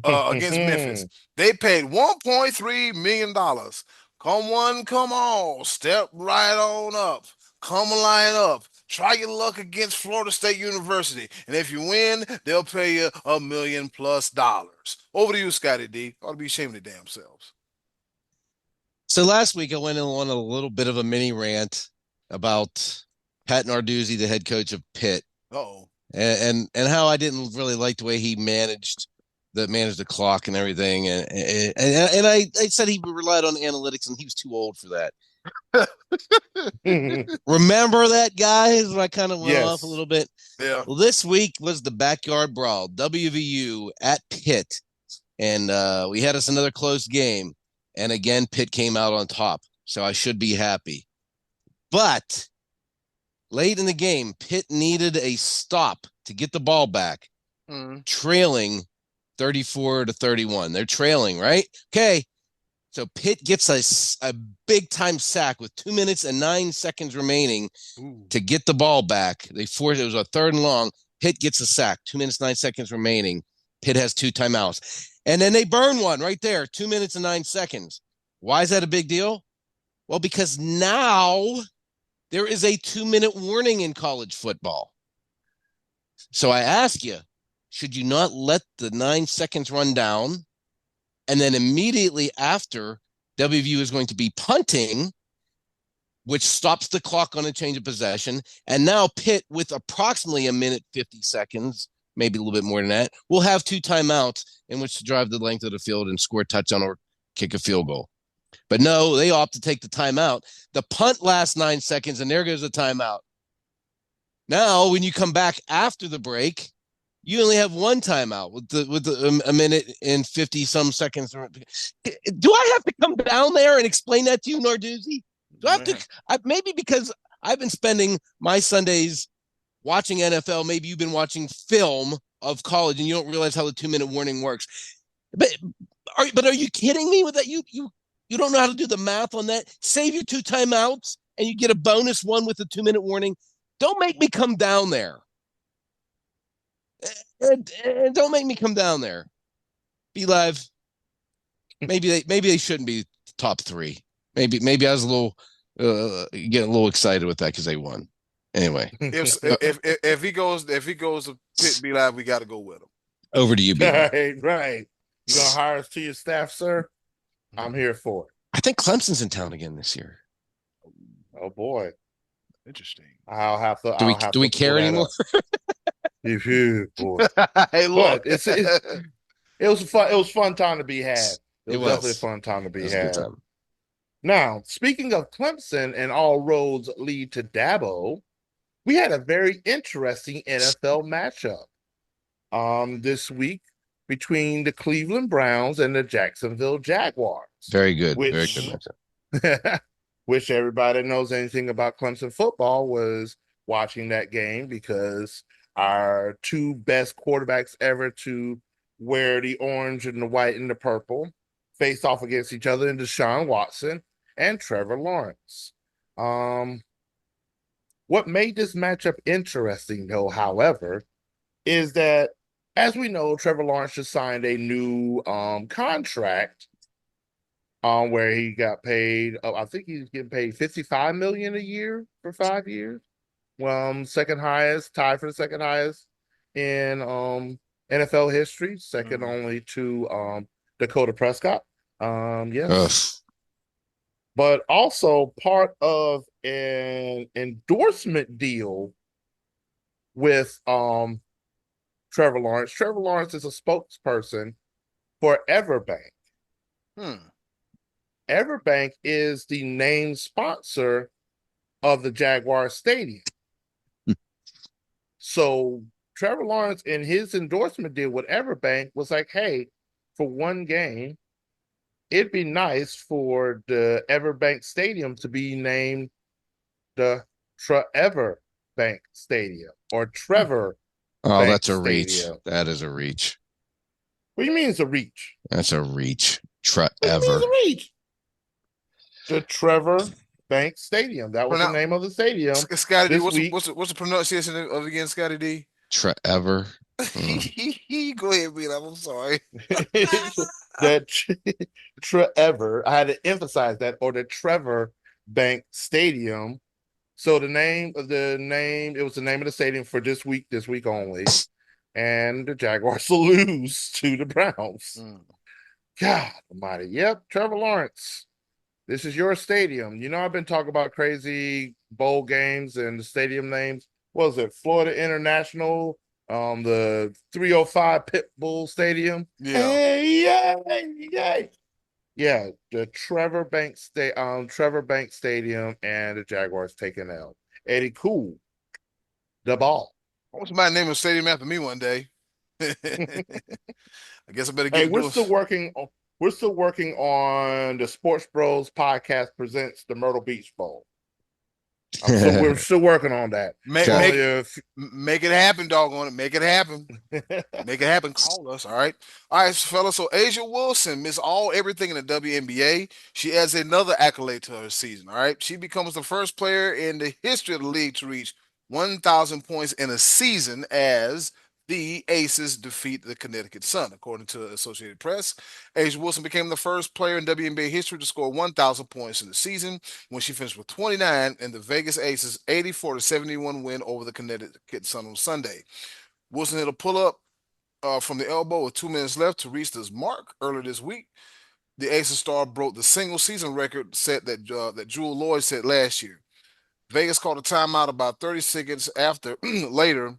against Memphis? They paid $1.3 million. Come on, step right on up. Come line up. Try your luck against Florida State University. And if you win, they'll pay you $1 million+. Over to you, Scottie D. Ought to be ashamed of their damn selves. So last week I went on a little bit of a mini rant about Pat Narduzzi, the head coach of Pitt. Uh-oh. And how I didn't really like the way he managed the clock and everything. And I said he relied on analytics and he was too old for that. Remember that, guys? I kind of went off a little bit. Yeah. Well, this week was the backyard brawl, WVU at Pitt. And we had us another close game. And again, Pitt came out on top. So I should be happy. But late in the game, Pitt needed a stop to get the ball back, trailing 34-31. They're trailing, right? Okay. So Pitt gets a big-time sack with 2 minutes and 9 seconds remaining to get the ball back. It was a 3rd and long. Pitt gets a sack, 2 minutes, 9 seconds remaining. Pitt has 2 timeouts. And then they burn one right there, 2 minutes and 9 seconds. Why is that a big deal? Well, because now there is a 2-minute warning in college football. So I ask you, should you not let the 9 seconds run down? And then immediately after, WVU is going to be punting, which stops the clock on a change of possession. And now Pitt, with approximately 1:50, maybe a little bit more than that, will have 2 timeouts in which to drive the length of the field and score a touchdown or kick a field goal. But no, they opt to take the timeout. The punt lasts 9 seconds, and there goes the timeout. Now, when you come back after the break, you only have 1 timeout with the 1:50 some seconds. Do I have to come down there and explain that to you, Narduzzi? Do I have to? Maybe because I've been spending my Sundays watching NFL. Maybe you've been watching film of college, and you don't realize how the 2-minute warning works. But are you kidding me with that? You don't know how to do the math on that. Save your 2 timeouts, and you get a bonus 1 with the 2-minute warning. Don't make me come down there. And don't make me come down there. Be live. Maybe they shouldn't be top 3. Maybe I was a little getting a little excited with that because they won. Anyway, if he goes to Pitt, be live, we got to go with him. Over to you, B. Right. You gonna hire us to your staff, sir? I'm here for it. I think Clemson's in town again this year. Oh boy, interesting. I'll have to. Do we care anymore? If you, boy. Hey, look, it was fun. It was fun time to be had. It was definitely a fun time to be had. Now, speaking of Clemson and all roads lead to Dabo, we had a very interesting NFL matchup this week between the Cleveland Browns and the Jacksonville Jaguars. Very good. Very good matchup. Which everybody that knows anything about Clemson football was watching that game, because our 2 best quarterbacks ever to wear the orange and the white and the purple faced off against each other in Deshaun Watson and Trevor Lawrence. What made this matchup interesting, though, however, is that, as we know, Trevor Lawrence just signed a new contract where he got paid. I think he's getting paid $55 million a year for 5 years. Second highest, tied for the second highest in NFL history, second only to Dakota Prescott. Yes. But also part of an endorsement deal with Trevor Lawrence. Trevor Lawrence is a spokesperson for Everbank. Everbank is the name sponsor of the Jaguar Stadium. So Trevor Lawrence, in his endorsement deal with Everbank, was like, hey, for 1 game, it'd be nice for the Everbank Stadium to be named the Trevor Bank Stadium or Trevor. Oh, that's a reach. That is a reach. What do you mean it's a reach? That's a reach. What do you mean it's a reach? The Trevor Bank Stadium. That was the name of the stadium. Scottie D, what's the pronunciation of again, Scottie D? Trevor. Go ahead, B. I'm sorry. That Trevor. I had to emphasize that, or the Trevor Bank Stadium. So it was the name of the stadium for this week only. And the Jaguars lose to the Browns. God almighty. Yep, Trevor Lawrence. This is your stadium. You know, I've been talking about crazy bowl games and the stadium names. What was it? Florida International, the 305 Pitbull Stadium. Yeah. Hey. Yeah, the Trevor Bank Stadium and the Jaguars taking L. Eddie Cool, the ball. I want somebody to name a stadium after me one day. I guess I better get. Hey, we're still working on the Sports Bros podcast presents the Myrtle Beach Bowl. We're still working on that. Make it happen, doggone it. Make it happen. Make it happen. Call us. All right, fellas. So Asia Wilson missed everything in the WNBA. She adds another accolade to her season. All right, she becomes the first player in the history of the league to reach 1,000 points in a season as The Aces defeat the Connecticut Sun. According to Associated Press, A'ja Wilson became the first player in WNBA history to score 1,000 points in the season when she finished with 29 in the Vegas Aces' 84-71 win over the Connecticut Sun on Sunday. Wilson hit a pull-up from the elbow with 2 minutes left to reach this mark earlier this week. The Aces star broke the single season record set that Jewel Lloyd set last year. Vegas called a timeout about 30 seconds after later,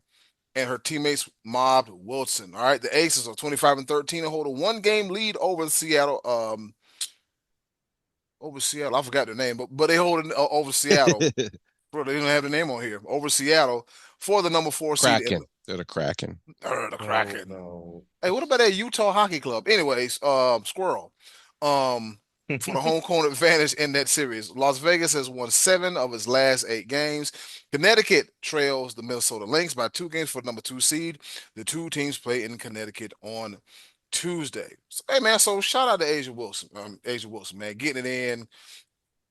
and her teammates mobbed Wilson. All right, the Aces are 25-13 and hold a 1-game lead over Seattle. Over Seattle, I forgot their name, but they hold it over Seattle. Bro, they don't have the name on here. Over Seattle for the number 4 seed. Kraken. They're the Kraken. The Kraken. No. Hey, what about that Utah Hockey Club? Anyways, Squirrel. For the home court advantage in that series. Las Vegas has won 7 of its last 8 games. Connecticut trails the Minnesota Lynx by 2 games for the number 2 seed. The 2 teams play in Connecticut on Tuesday. So, hey, man, so shout out to A'ja Wilson. A'ja Wilson, man, getting it in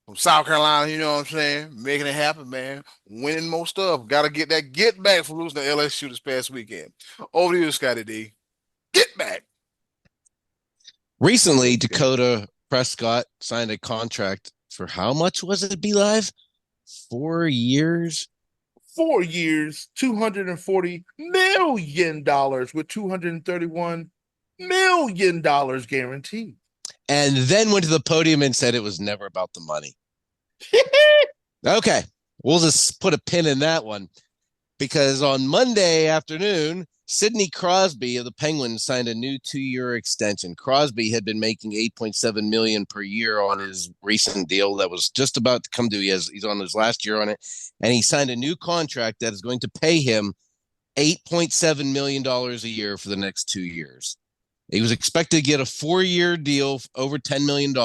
from South Carolina, you know what I'm saying? Making it happen, man. Winning most stuff. Got to get that get back from losing to LSU this past weekend. Over to you, Scottie D. Get back. Recently, Dakota Prescott signed a contract for how much was it, Be Live? 4 years? 4 years, $240 million with $231 million guaranteed. And then went to the podium and said it was never about the money. Okay, we'll just put a pin in that one, because on Monday afternoon, Sidney Crosby of the Penguins signed a new 2-year extension. Crosby had been making $8.7 million per year on his recent deal that was just about to come due. He's on his last year on it, and he signed a new contract that is going to pay him $8.7 million a year for the next 2 years. He was expected to get a 4-year deal over $10 million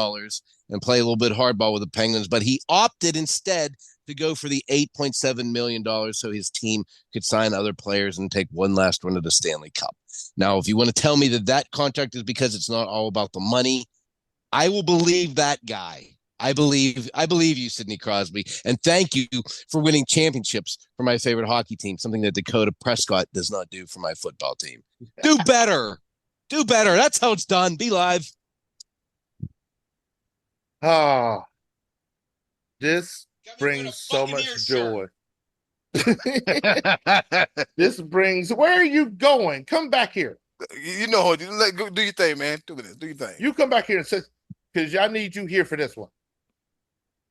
and play a little bit hardball with the Penguins, but he opted instead to go for the $8.7 million so his team could sign other players and take one last run at the Stanley Cup. Now, if you want to tell me that contract is because it's not all about the money, I will believe that guy. I believe you, Sidney Crosby, and thank you for winning championships for my favorite hockey team, something that Dakota Prescott does not do for my football team. Do better. Do better. That's how it's done. Be Live. This brings so much joy. This brings. Where are you going? Come back here. You know, go do your thing, man. Do your thing. You come back here and say, because I need you here for this one.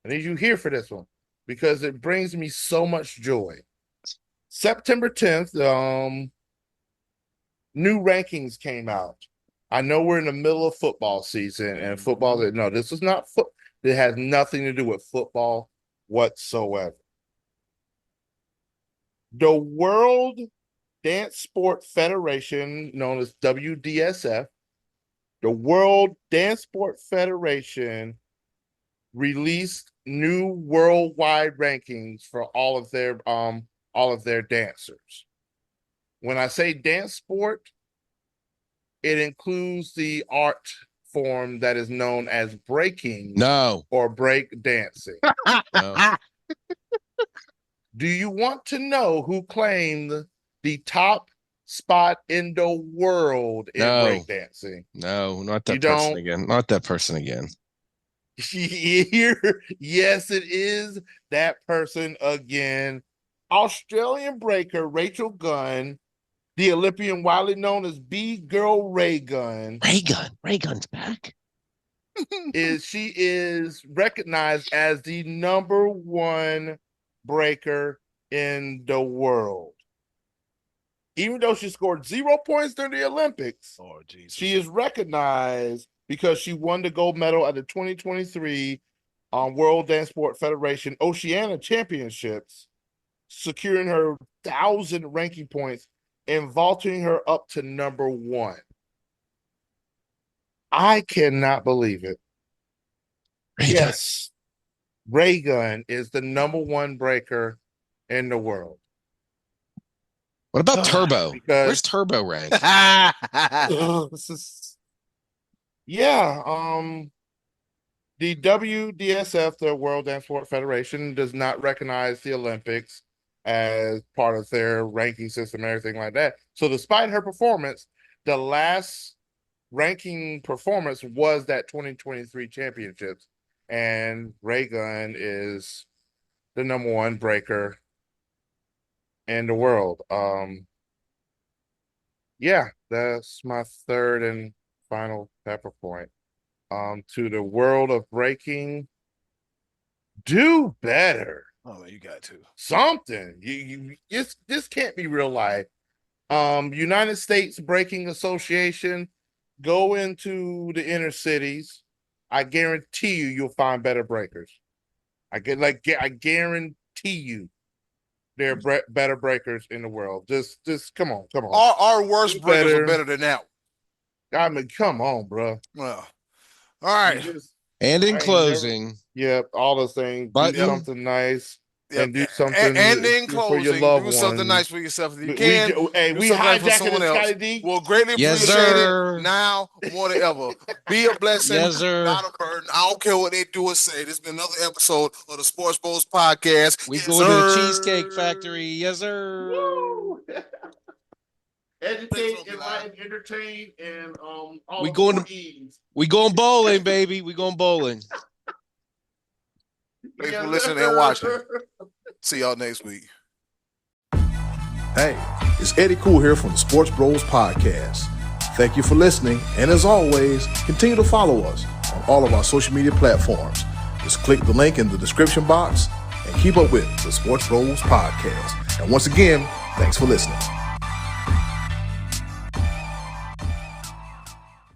I need you here for this one because it brings me so much joy. September 10th, new rankings came out. I know we're in the middle of football season, and football, no, this is not football. It has nothing to do with football whatsoever. The World Dance Sport Federation, known as WDSF, the World Dance Sport Federation released new worldwide rankings for all of their dancers. When I say dance sport, it includes the art form that is known as breaking or break dancing. No. Do you want to know who claimed the top spot in the world in breakdancing? No, not that person again. Not that person again. Yes, it is that person again. Australian breaker Rachel Gunn, the Olympian widely known as B-Girl Ray Gunn. Ray Gunn's back. She is recognized as the number 1 breaker in the world. Even though she scored 0 points during the Olympics, she is recognized because she won the gold medal at the 2023 World Dance Sport Federation Oceania Championships, securing her 1,000 ranking points and vaulting her up to number 1. I cannot believe it. Yes, Ray Gunn is the number 1 breaker in the world. What about Turbo? Where's Turbo ranked? The WDSF, the World Dance Sport Federation, does not recognize the Olympics as part of their ranking system, everything like that. So despite her performance, the last ranking performance was that 2023 championships. And Ray Gunn is the number one breaker in the world. Yeah, that's my third and final pepper point. To the world of breaking, do better. Oh, you got to. Something. You this can't be real life. United States Breaking Association, go into the inner cities. I guarantee you'll find better breakers. I guarantee you there are better breakers in the world. Just come on. Our worst breakers are better than that. I mean, come on, bro. Well, all right. And in closing, all those things. Do something nice. Yep. And do something and in closing, for your loved do something ones. nice for yourself if you can. We hijacking it, Scottie D. We'll greatly appreciate it now more than ever. Be a blessing, not a burden. I don't care what they do or say. This has been another episode of the Sports Bros Podcast. We go to the Cheesecake Factory. Yes, sir. Woo! Educate, enlighten, entertain, and all we going bowling, baby. We going bowling. Thanks for listening and watching. See y'all next week. Hey, it's Eddie Cool here from the Sports Bros Podcast. Thank you for listening, and as always, continue to follow us on all of our social media platforms. Just click the link in the description box and keep up with the Sports Bros Podcast. And once again, thanks for listening.